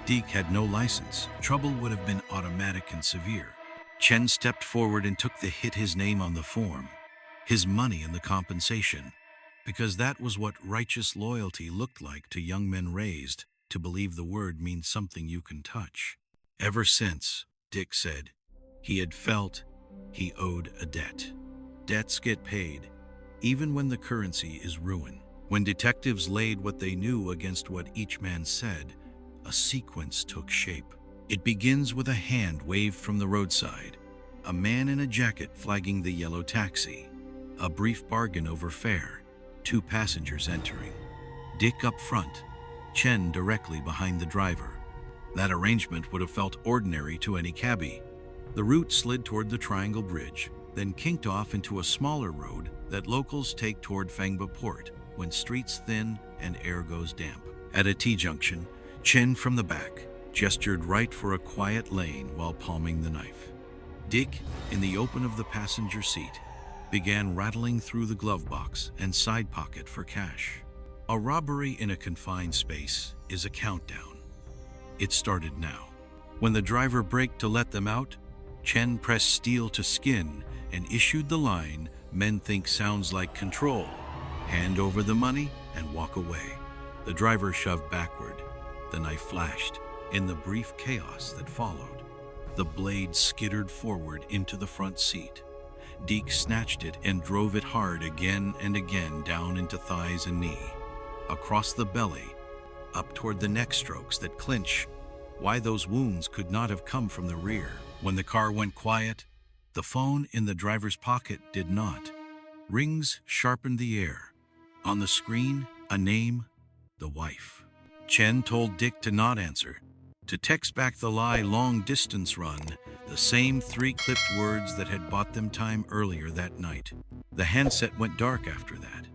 Dick had no license. Trouble would have been automatic and severe. Chen stepped forward and took the hit, his name on the form, his money and the compensation, because that was what righteous loyalty looked like to young men raised to believe the word means something you can touch. Ever since, Dick said, he had felt he owed a debt. Debts get paid, even when the currency is ruin. When detectives laid what they knew against what each man said, a sequence took shape. It begins with a hand waved from the roadside, a man in a jacket flagging the yellow taxi, a brief bargain over fare, 2 passengers entering, Dick up front, Chen directly behind the driver. That arrangement would have felt ordinary to any cabbie. The route slid toward the Triangle Bridge, then kinked off into a smaller road that locals take toward Fangba Port when streets thin and air goes damp. At a T-junction, Chen from the back gestured right for a quiet lane while palming the knife. Dick, in the open of the passenger seat, began rattling through the glove box and side pocket for cash. A robbery in a confined space is a countdown. It started now. When the driver braked to let them out, Chen pressed steel to skin and issued the line men think sounds like control: hand over the money and walk away. The driver shoved backward. The knife flashed. In the brief chaos that followed, the blade skittered forward into the front seat. Deke snatched it and drove it hard again and again down into thighs and knee, across the belly, up toward the neck strokes that clinch why those wounds could not have come from the rear. When the car went quiet, the phone in the driver's pocket did not. Rings sharpened the air. On the screen, a name: the wife. Chen told Dick to not answer, to text back the lie long-distance run, the same 3 clipped words that had bought them time earlier that night. The handset went dark after that.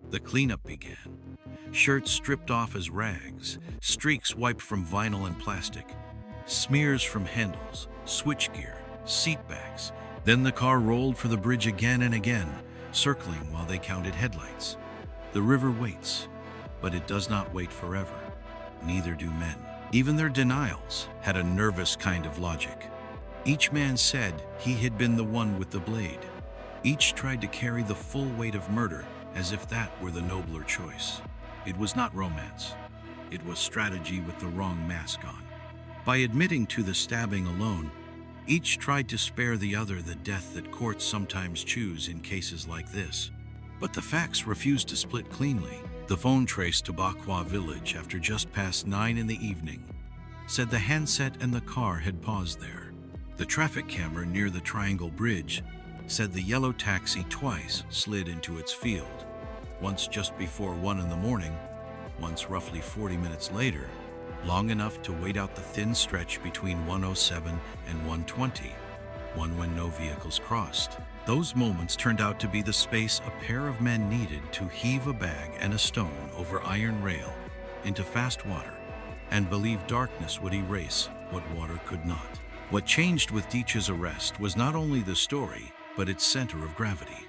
The cleanup began. Shirts stripped off as rags, streaks wiped from vinyl and plastic, smears from handles, switchgear, seat backs. Then the car rolled for the bridge again and again, circling while they counted headlights. The river waits, but it does not wait forever. Neither do men. Even their denials had a nervous kind of logic. Each man said he had been the one with the blade. Each tried to carry the full weight of murder as if that were the nobler choice. It was not romance. It was strategy with the wrong mask on. By admitting to the stabbing alone, each tried to spare the other the death that courts sometimes choose in cases like this. But the facts refused to split cleanly. The phone traced to Bach Hoa Village after just past 9 in the evening said the handset and the car had paused there. The traffic camera near the Triangle Bridge said the yellow taxi twice slid into its field, once just before 1 in the morning, once roughly 40 minutes later, long enough to wait out the thin stretch between 107 and 120, one when no vehicles crossed. Those moments turned out to be the space a pair of men needed to heave a bag and a stone over iron rail into fast water and believe darkness would erase what water could not. What changed with Deitch's arrest was not only the story, but its center of gravity.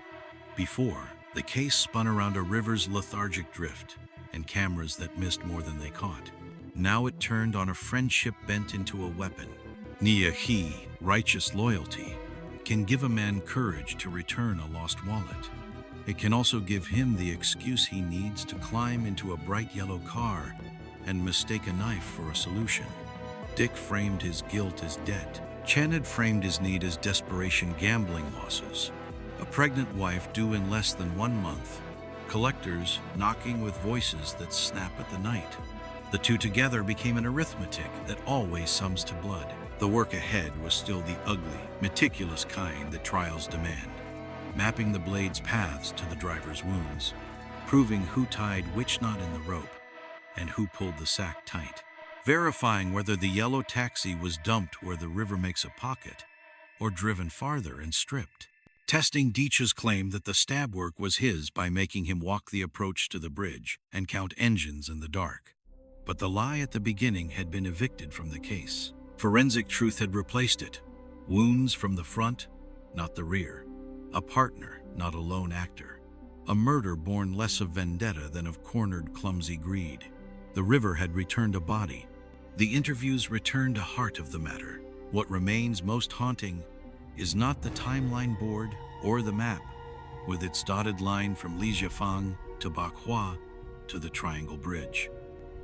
Before, the case spun around a river's lethargic drift and cameras that missed more than they caught. Now it turned on a friendship bent into a weapon. Niyahi, righteous loyalty, can give a man courage to return a lost wallet. It can also give him the excuse he needs to climb into a bright yellow car and mistake a knife for a solution. Dick framed his guilt as debt. Chen had framed his need as desperation gambling losses. A pregnant wife due in less than 1 month. Collectors knocking with voices that snap at the night. The two together became an arithmetic that always sums to blood. The work ahead was still the ugly, meticulous kind that trials demand. Mapping the blade's paths to the driver's wounds. Proving who tied which knot in the rope and who pulled the sack tight. Verifying whether the yellow taxi was dumped where the river makes a pocket or driven farther and stripped. Testing Deitch's claim that the stab work was his by making him walk the approach to the bridge and count engines in the dark. But the lie at the beginning had been evicted from the case. Forensic truth had replaced it. Wounds from the front, not the rear. A partner, not a lone actor. A murder born less of vendetta than of cornered, clumsy greed. The river had returned a body. The interviews returned a heart of the matter. What remains most haunting is not the timeline board or the map, with its dotted line from Lijiafang to Bach Hoa to the Triangle Bridge.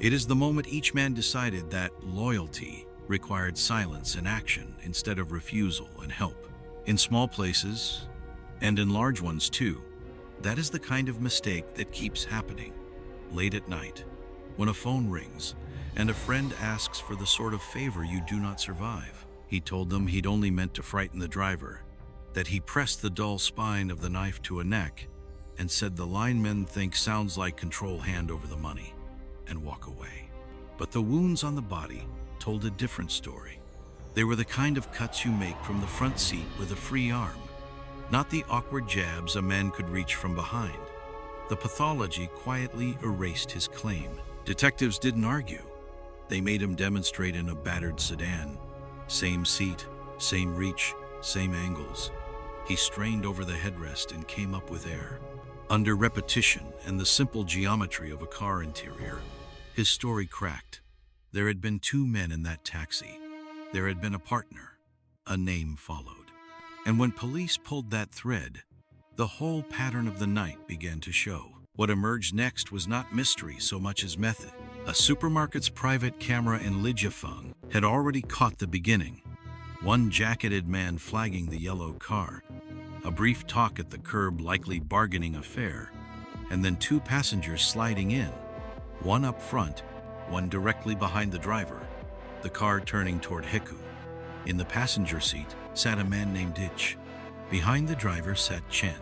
It is the moment each man decided that loyalty required silence and action instead of refusal and help. In small places, and in large ones too, that is the kind of mistake that keeps happening. Late at night, when a phone rings and a friend asks for the sort of favor you do not survive. He told them he'd only meant to frighten the driver, that he pressed the dull spine of the knife to a neck and said the linemen think sounds like control hand over the money and walk away. But the wounds on the body told a different story. They were the kind of cuts you make from the front seat with a free arm, not the awkward jabs a man could reach from behind. The pathology quietly erased his claim. Detectives didn't argue. They made him demonstrate in a battered sedan. Same seat, same reach, same angles. He strained over the headrest and came up with air. Under repetition and the simple geometry of a car interior, his story cracked. There had been 2 men in that taxi. There had been a partner. A name followed. And when police pulled that thread, the whole pattern of the night began to show. What emerged next was not mystery so much as method. A supermarket's private camera in Lijiafang had already caught the beginning. One jacketed man flagging the yellow car, a brief talk at the curb likely bargaining a fare, and then 2 passengers sliding in, one up front, one directly behind the driver, the car turning toward Heku. In the passenger seat sat a man named Ditch. Behind the driver sat Chen.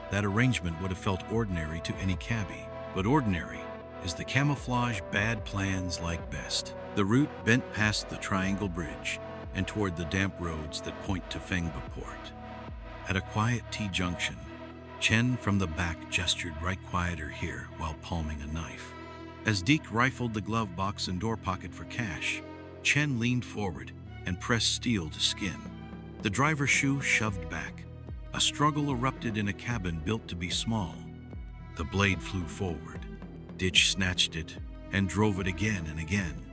That arrangement would have felt ordinary to any cabbie, but ordinary is the camouflage bad plans like best. The route bent past the Triangle Bridge and toward the damp roads that point to Fengba Port. At a quiet T-junction, Chen from the back gestured right quieter here while palming a knife. As Deke rifled the glove box and door pocket for cash, Chen leaned forward and pressed steel to skin. The driver's shoe shoved back. A struggle erupted in a cabin built to be small. The blade flew forward. Ditch snatched it and drove it again and again,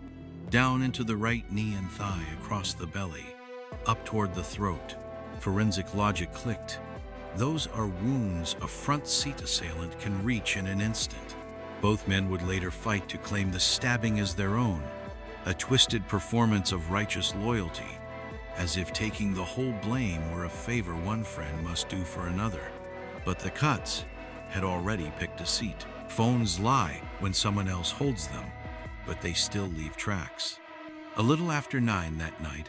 down into the right knee and thigh, across the belly, up toward the throat. Forensic logic clicked. Those are wounds a front seat assailant can reach in an instant. Both men would later fight to claim the stabbing as their own, a twisted performance of righteous loyalty, as if taking the whole blame were a favor one friend must do for another. But the cuts had already picked a seat. Phones lie when someone else holds them, but they still leave tracks. A little after 9 that night,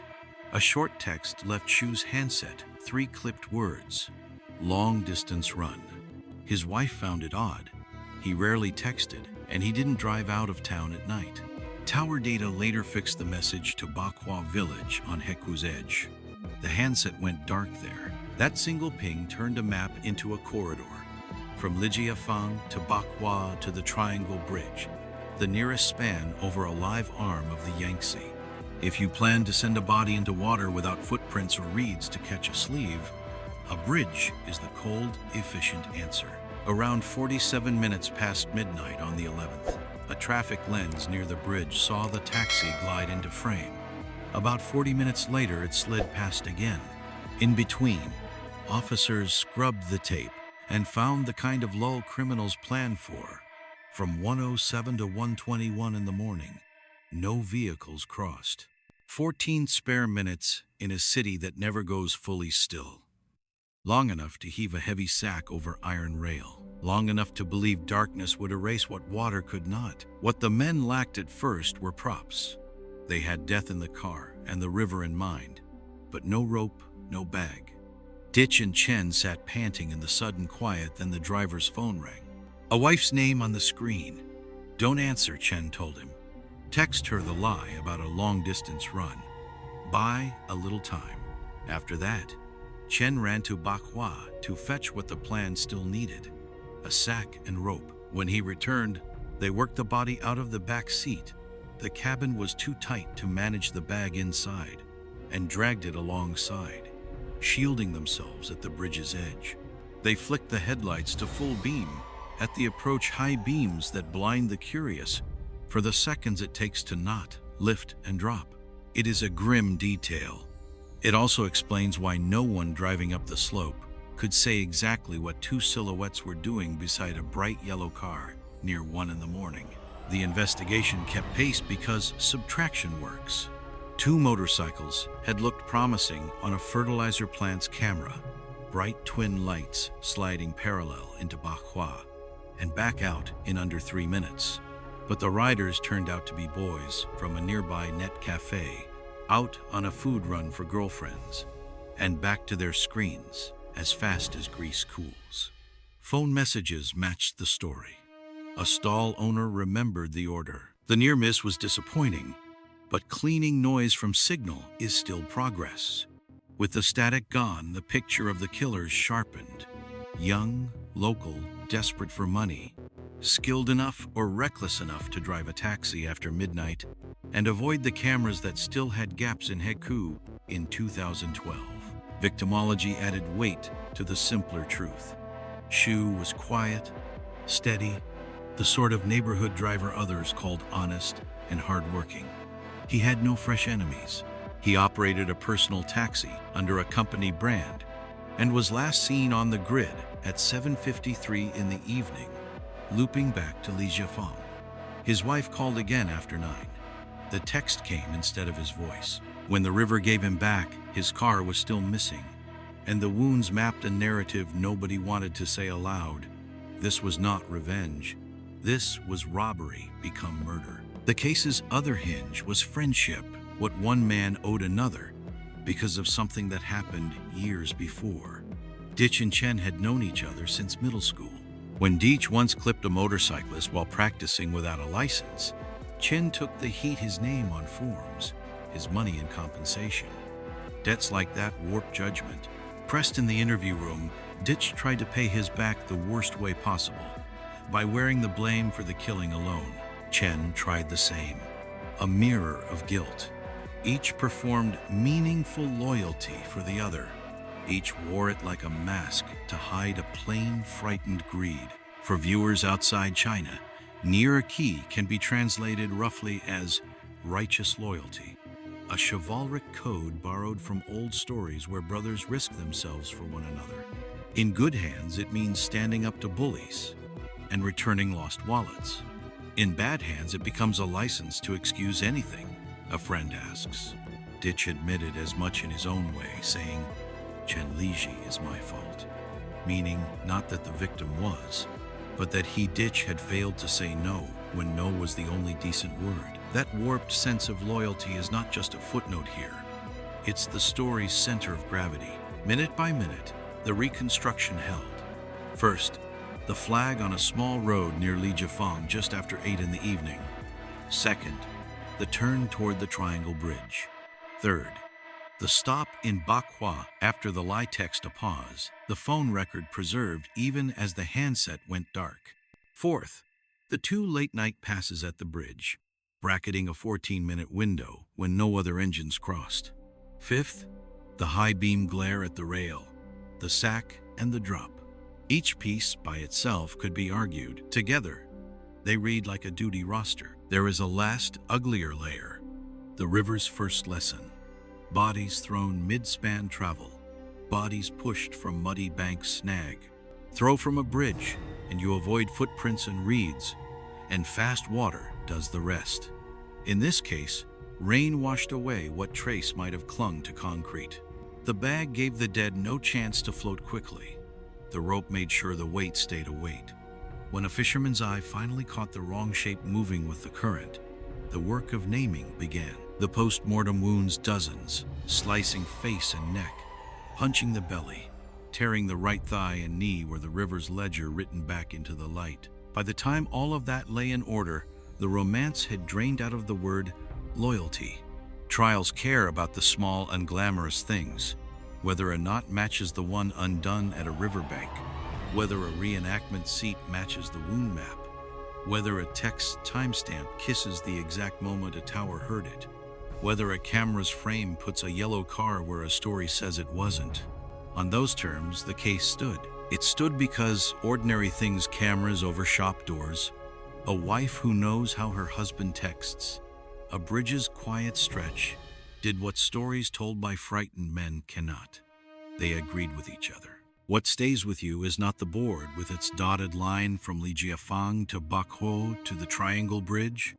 a short text left Shu's handset, 3 clipped words. Long distance run. His wife found it odd. He rarely texted, and he didn't drive out of town at night. Tower data later fixed the message to Bach Hoa Village on Heku's edge. The handset went dark there. That single ping turned a map into a corridor. From Lijiafang to Bach Hoa to the Triangle Bridge, the nearest span over a live arm of the Yangtze. If you plan to send a body into water without footprints or reeds to catch a sleeve, A bridge is the cold, efficient answer. Around 47 minutes past midnight on the 11th, a traffic lens near the bridge saw the taxi glide into frame. About 40 minutes later, it slid past again. In between, officers scrubbed the tape and found the kind of lull criminals plan for. From 1:07 to 1:21 in the morning, no vehicles crossed. 14 spare minutes in a city that never goes fully still. Long enough to heave a heavy sack over iron rail. Long enough to believe darkness would erase what water could not. What the men lacked at first were props. They had death in the car and the river in mind, but no rope, no bag. Ditch and Chen sat panting in the sudden quiet, then the driver's phone rang. A wife's name on the screen. "Don't answer," Chen told him. "Text her the lie about a long-distance run. Buy a little time." After that, Chen ran to Bach Hoa to fetch what the plan still needed, a sack and rope. When he returned, they worked the body out of the back seat. The cabin was too tight to manage the bag inside, and dragged it alongside, shielding themselves at the bridge's edge. They flicked the headlights to full beam at the approach, high beams that blind the curious for the seconds it takes to knot, lift, and drop. It is a grim detail. It also explains why no one driving up the slope could say exactly what two silhouettes were doing beside a bright yellow car near 1 in the morning. The investigation kept pace because subtraction works. Two motorcycles had looked promising on a fertilizer plant's camera, bright twin lights sliding parallel into Bach Hoa and back out in under 3 minutes. But the riders turned out to be boys from a nearby net cafe, out on a food run for girlfriends, and back to their screens as fast as grease cools. Phone messages matched the story. A stall owner remembered the order. The near miss was disappointing, but cleaning noise from signal is still progress. With the static gone, the picture of the killers sharpened. Young, local, desperate for money, skilled enough or reckless enough to drive a taxi after midnight and avoid the cameras that still had gaps in Heku in 2012. Victimology added weight to the simpler truth. Shu was quiet, steady, the sort of neighborhood driver others called honest and hardworking. He had no fresh enemies. He operated a personal taxi under a company brand and was last seen on the grid at 7:53 in the evening, looping back to Lijiafang. His wife called again after 9. The text came instead of his voice. When the river gave him back, his car was still missing, and the wounds mapped a narrative nobody wanted to say aloud. This was not revenge. This was robbery become murder. The case's other hinge was friendship, what one man owed another, because of something that happened years before. Ditch and Chen had known each other since middle school. When Ditch once clipped a motorcyclist while practicing without a license, Chen took the heat, his name on forms, his money in compensation. Debts like that warped judgment. Pressed in the interview room, Ditch tried to pay his back the worst way possible, by wearing the blame for the killing alone. Chen tried the same, a mirror of guilt. Each performed meaningful loyalty for the other. Each wore it like a mask to hide a plain, frightened greed. For viewers outside China, near a key can be translated roughly as righteous loyalty, a chivalric code borrowed from old stories where brothers risk themselves for one another. In good hands, it means standing up to bullies and returning lost wallets. In bad hands, it becomes a license to excuse anything, a friend asks. Ditch admitted as much in his own way, saying, "Chen Liji is my fault," meaning not that the victim was, but that he, Ditch, had failed to say no when no was the only decent word. That warped sense of loyalty is not just a footnote here. It's the story's center of gravity. Minute by minute, the reconstruction held. First, the flag on a small road near Lijiafang just after 8 in the evening. Second, the turn toward the Triangle Bridge. Third, the stop in Bach Hoa after the lie text a pause, the phone record preserved even as the handset went dark. Fourth, the 2 late-night passes at the bridge, bracketing a 14-minute window when no other engines crossed. Fifth, the high beam glare at the rail, the sack, and the drop. Each piece by itself could be argued. Together, they read like a duty roster. There is a last, uglier layer. The river's first lesson. Bodies thrown mid-span travel. Bodies pushed from muddy banks snag. Throw from a bridge, and you avoid footprints and reeds, and fast water does the rest. In this case, rain washed away what trace might have clung to concrete. The bag gave the dead no chance to float quickly. The rope made sure the weight stayed a weight. When a fisherman's eye finally caught the wrong shape moving with the current, the work of naming began. The post-mortem wounds dozens, slicing face and neck, punching the belly, tearing the right thigh and knee where the river's ledger written back into the light. By the time all of that lay in order, the romance had drained out of the word loyalty. Trials care about the small, unglamorous things, whether a knot matches the one undone at a riverbank, whether a reenactment seat matches the wound map, whether a text timestamp kisses the exact moment a tower heard it, whether a camera's frame puts a yellow car where a story says it wasn't. On those terms, the case stood. It stood because ordinary things, cameras over shop doors, a wife who knows how her husband texts, a bridge's quiet stretch, did what stories told by frightened men cannot. They agreed with each other. What stays with you is not the board with its dotted line from Li Jiafang to Bach Hoa to the Triangle Bridge.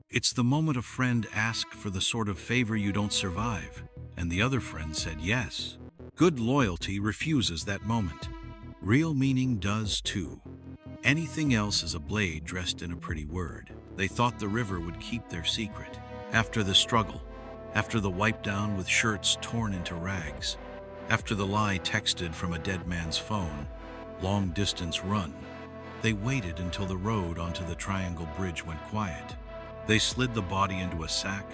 It's the moment a friend asked for the sort of favor you don't survive, and the other friend said yes. Good loyalty refuses that moment. Real meaning does too. Anything else is a blade dressed in a pretty word. They thought the river would keep their secret. After the struggle, after the wipe down with shirts torn into rags, after the lie texted from a dead man's phone, long distance run, they waited until the road onto the Triangle Bridge went quiet. They slid the body into a sack,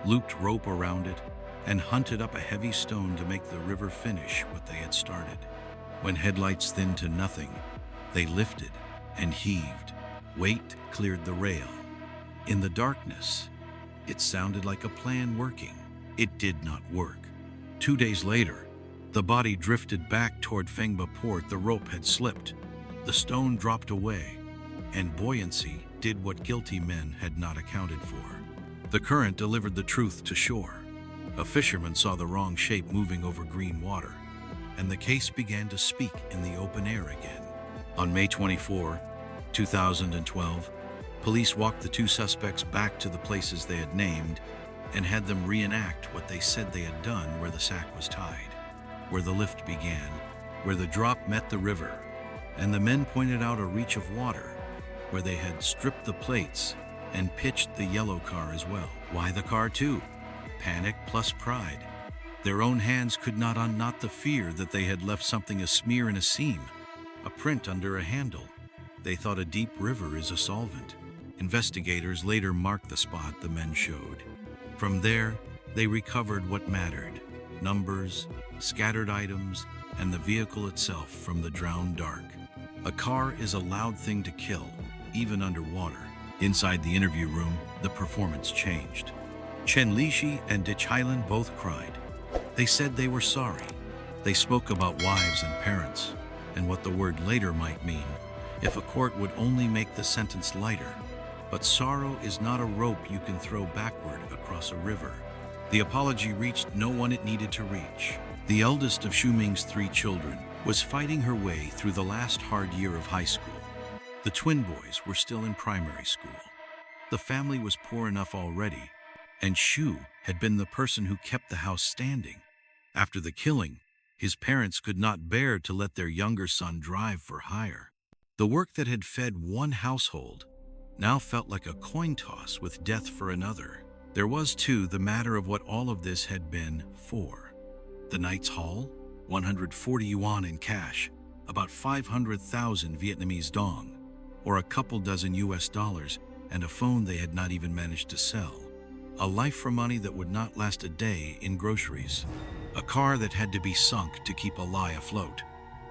looped rope around it, and hunted up a heavy stone to make the river finish what they had started. When headlights thinned to nothing, they lifted and heaved. Weight cleared the rail. In the darkness, it sounded like a plan working. It did not work. 2 days later, the body drifted back toward Fengba port. The rope had slipped. The stone dropped away, and buoyancy did what guilty men had not accounted for. The current delivered the truth to shore. A fisherman saw the wrong shape moving over green water, and the case began to speak in the open air again. On May 24, 2012, police walked the two suspects back to the places they had named and had them reenact what they said they had done where the sack was tied, where the lift began, where the drop met the river, and the men pointed out a reach of water where they had stripped the plates and pitched the yellow car as well. Why the car too? Panic plus pride. Their own hands could not unknot the fear that they had left something, a smear in a seam, a print under a handle. They thought a deep river is a solvent. Investigators later marked the spot the men showed. From there, they recovered what mattered: numbers, scattered items, and the vehicle itself from the drowned dark. A car is a loud thing to kill, even underwater. Inside the interview room, the performance changed. Chen Lishi and Dich Highland both cried. They said they were sorry. They spoke about wives and parents, and what the word later might mean, if a court would only make the sentence lighter. But sorrow is not a rope you can throw backward across a river. The apology reached no one it needed to reach. The eldest of Shuming's 3 children was fighting her way through the last hard year of high school. The twin boys were still in primary school. The family was poor enough already, and Shu had been the person who kept the house standing. After the killing, his parents could not bear to let their younger son drive for hire. The work that had fed one household now felt like a coin toss with death for another. There was, too, the matter of what all of this had been for. The night's haul, 140 yuan in cash, about 500,000 Vietnamese dong, or a couple dozen US dollars, and a phone they had not even managed to sell. A life for money that would not last a day in groceries. A car that had to be sunk to keep a lie afloat.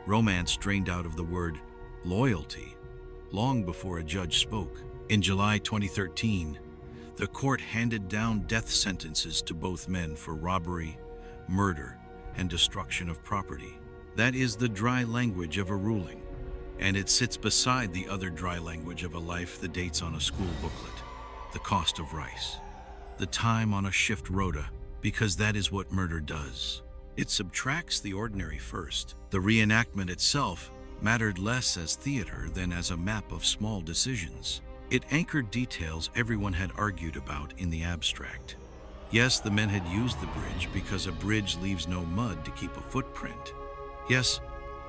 Romance drained out of the word loyalty long before a judge spoke. In July 2013, the court handed down death sentences to both men for robbery, murder, and destruction of property. That is the dry language of a ruling, and it sits beside the other dry language of a life that dates on a school booklet: the cost of rice, the time on a shift rota, because that is what murder does. It subtracts the ordinary first. The reenactment itself mattered less as theater than as a map of small decisions. It anchored details everyone had argued about in the abstract. Yes, the men had used the bridge because a bridge leaves no mud to keep a footprint. Yes,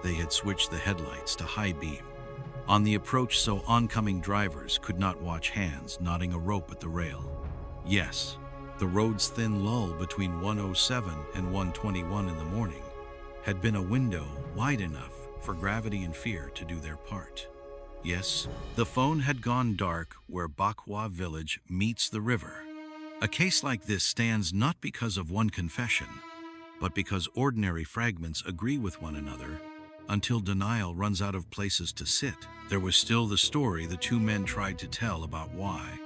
they had switched the headlights to high beam on the approach so oncoming drivers could not watch hands knotting a rope at the rail. Yes, the road's thin lull between 107 and 121 in the morning had been a window wide enough for gravity and fear to do their part. Yes, the phone had gone dark where Bach Hoa Village meets the river. A case like this stands not because of one confession, but because ordinary fragments agree with one another until denial runs out of places to sit. There was still the story the two men tried to tell about why.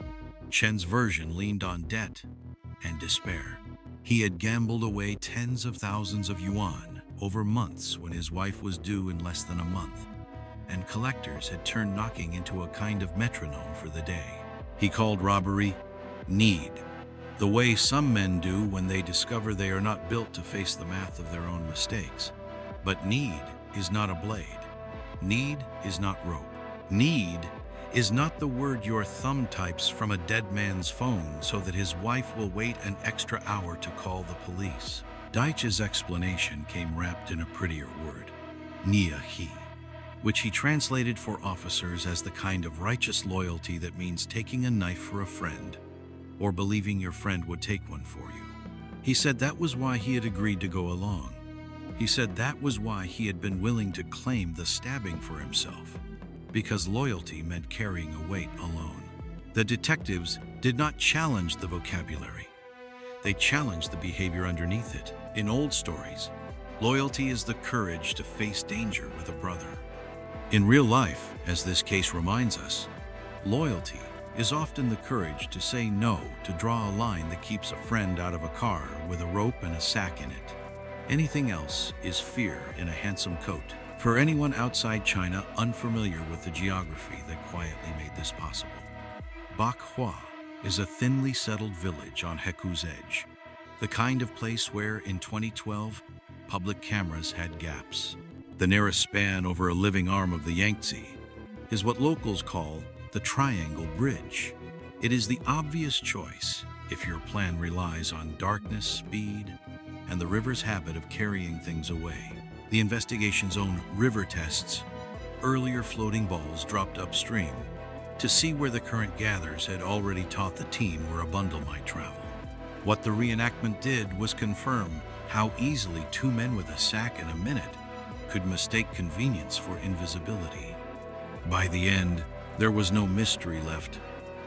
Chen's version leaned on debt and despair. He had gambled away tens of thousands of yuan over months when his wife was due in less than a month, and collectors had turned knocking into a kind of metronome for the day. He called robbery need, the way some men do when they discover they are not built to face the math of their own mistakes. But need is not a blade. Need is not rope. Need is not the word your thumb types from a dead man's phone so that his wife will wait an extra hour to call the police. Deitch's explanation came wrapped in a prettier word, niahi, which he translated for officers as the kind of righteous loyalty that means taking a knife for a friend, or believing your friend would take one for you. He said that was why he had agreed to go along. He said that was why he had been willing to claim the stabbing for himself, because loyalty meant carrying a weight alone. The detectives did not challenge the vocabulary. They challenged the behavior underneath it. In old stories, loyalty is the courage to face danger with a brother. In real life, as this case reminds us, loyalty is often the courage to say no, to draw a line that keeps a friend out of a car with a rope and a sack in it. Anything else is fear in a handsome coat. For anyone outside China unfamiliar with the geography that quietly made this possible, Bach Hoa is a thinly settled village on Heku's edge, the kind of place where, in 2012, public cameras had gaps. The narrowest span over a living arm of the Yangtze is what locals call the Triangle Bridge. It is the obvious choice if your plan relies on darkness, speed, and the river's habit of carrying things away. The investigation's own river tests earlier floating balls dropped upstream to see where the current gathers had already taught the team where a bundle might travel. What the reenactment did was confirm how easily two men with a sack in a minute could mistake convenience for invisibility. By the end, there was no mystery left,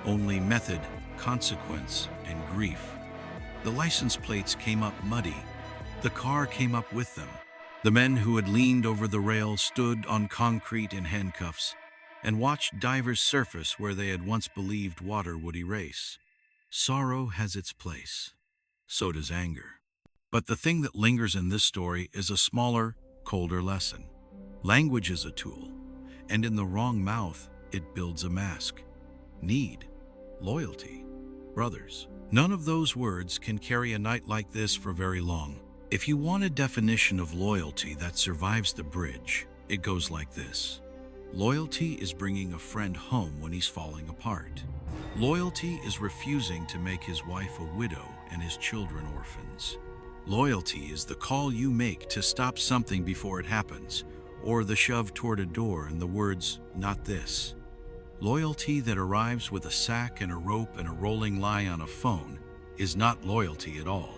only method, consequence, and grief. The license plates came up muddy. The car came up with them. The men who had leaned over the rail stood on concrete in handcuffs and watched divers surface where they had once believed water would erase. Sorrow has its place. So does anger. But the thing that lingers in this story is a smaller, colder lesson. Language is a tool, and in the wrong mouth, it builds a mask. Need, loyalty, brothers. None of those words can carry a night like this for very long. If you want a definition of loyalty that survives the bridge, it goes like this. Loyalty is bringing a friend home when he's falling apart. Loyalty is refusing to make his wife a widow and his children orphans. Loyalty is the call you make to stop something before it happens, or the shove toward a door and the words, "Not this." Loyalty that arrives with a sack and a rope and a rolling lie on a phone is not loyalty at all.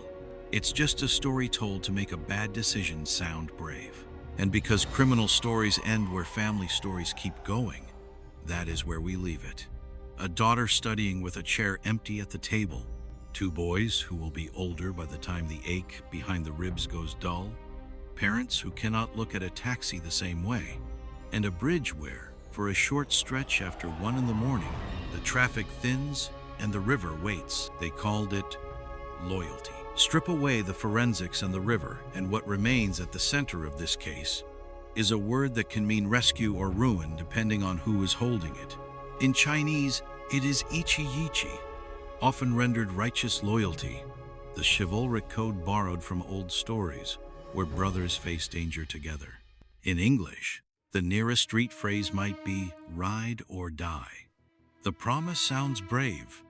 It's just a story told to make a bad decision sound brave. And because criminal stories end where family stories keep going, that is where we leave it. A daughter studying with a chair empty at the table, two boys who will be older by the time the ache behind the ribs goes dull, parents who cannot look at a taxi the same way, and a bridge where, for a short stretch after 1 in the morning, the traffic thins and the river waits. They called it loyalty. Strip away the forensics and the river, and what remains at the center of this case is a word that can mean rescue or ruin depending on who is holding it. In Chinese, it is ichi yichi, often rendered righteous loyalty, the chivalric code borrowed from old stories where brothers face danger together. In English, the nearest street phrase might be ride or die. The promise sounds brave.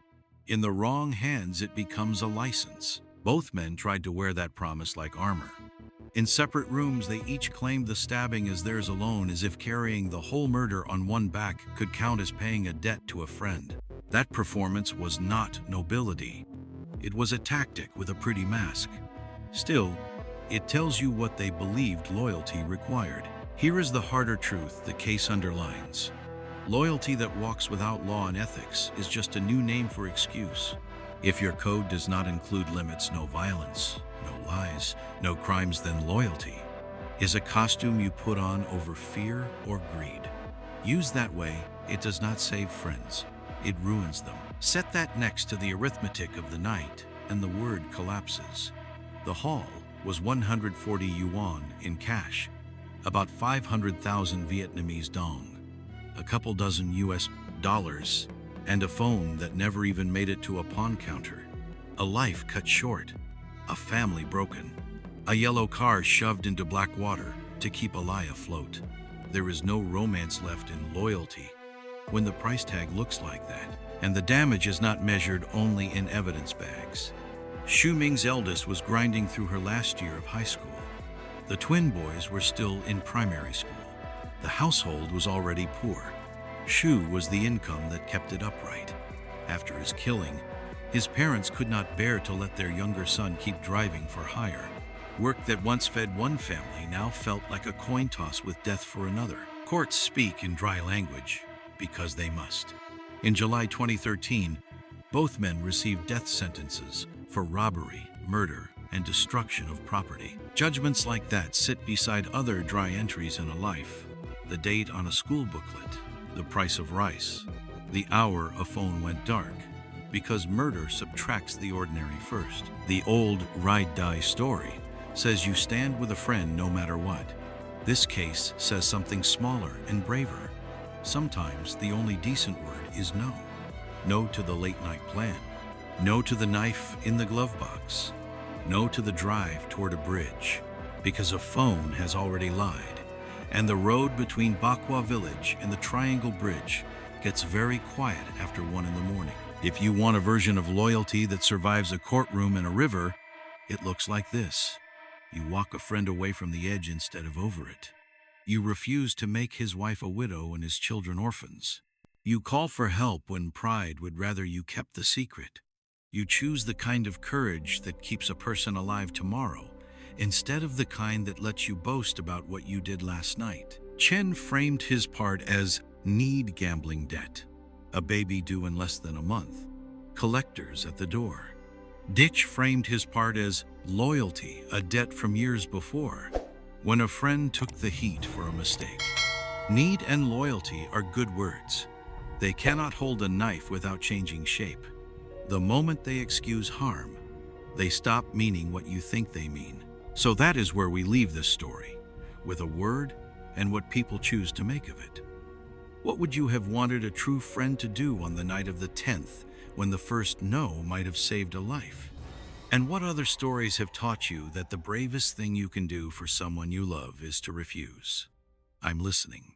In the wrong hands, it becomes a license. Both men tried to wear that promise like armor. In separate rooms, they each claimed the stabbing as theirs alone, as if carrying the whole murder on one back could count as paying a debt to a friend. That performance was not nobility. It was a tactic with a pretty mask. Still, it tells you what they believed loyalty required. Here is the harder truth the case underlines. Loyalty that walks without law and ethics is just a new name for excuse. If your code does not include limits, no violence, no lies, no crimes, then loyalty is a costume you put on over fear or greed. Used that way, it does not save friends. It ruins them. Set that next to the arithmetic of the night, and the word collapses. The haul was 140 yuan in cash, about 500,000 Vietnamese dong, a couple dozen US dollars, and a phone that never even made it to a pawn counter. A life cut short, a family broken, a yellow car shoved into black water to keep a lie afloat. There is no romance left in loyalty when the price tag looks like that, and the damage is not measured only in evidence bags. Xu Ming's eldest was grinding through her last year of high school. The twin boys were still in primary school. The household was already poor. Xu was the income that kept it upright. After his killing, his parents could not bear to let their younger son keep driving for hire. Work that once fed one family now felt like a coin toss with death for another. Courts speak in dry language because they must. In July 2013, both men received death sentences for robbery, murder, and destruction of property. Judgments like that sit beside other dry entries in a life: the date on a school booklet, the price of rice, the hour a phone went dark, because murder subtracts the ordinary first. The old ride-die story says you stand with a friend no matter what. This case says something smaller and braver. Sometimes the only decent word is no. No to the late-night plan. No to the knife in the glove box. No to the drive toward a bridge, because a phone has already lied, and the road between Bach Hoa Village and the Triangle Bridge gets very quiet after 1 in the morning. If you want a version of loyalty that survives a courtroom and a river, it looks like this. You walk a friend away from the edge instead of over it. You refuse to make his wife a widow and his children orphans. You call for help when pride would rather you kept the secret. You choose the kind of courage that keeps a person alive tomorrow, instead of the kind that lets you boast about what you did last night. Chen framed his part as need gambling debt, a baby due in less than a month, collectors at the door. Ditch framed his part as loyalty, a debt from years before, when a friend took the heat for a mistake. Need and loyalty are good words. They cannot hold a knife without changing shape. The moment they excuse harm, they stop meaning what you think they mean. So that is where we leave this story, with a word and what people choose to make of it. What would you have wanted a true friend to do on the night of the 10th, when the first no might have saved a life? And what other stories have taught you that the bravest thing you can do for someone you love is to refuse? I'm listening.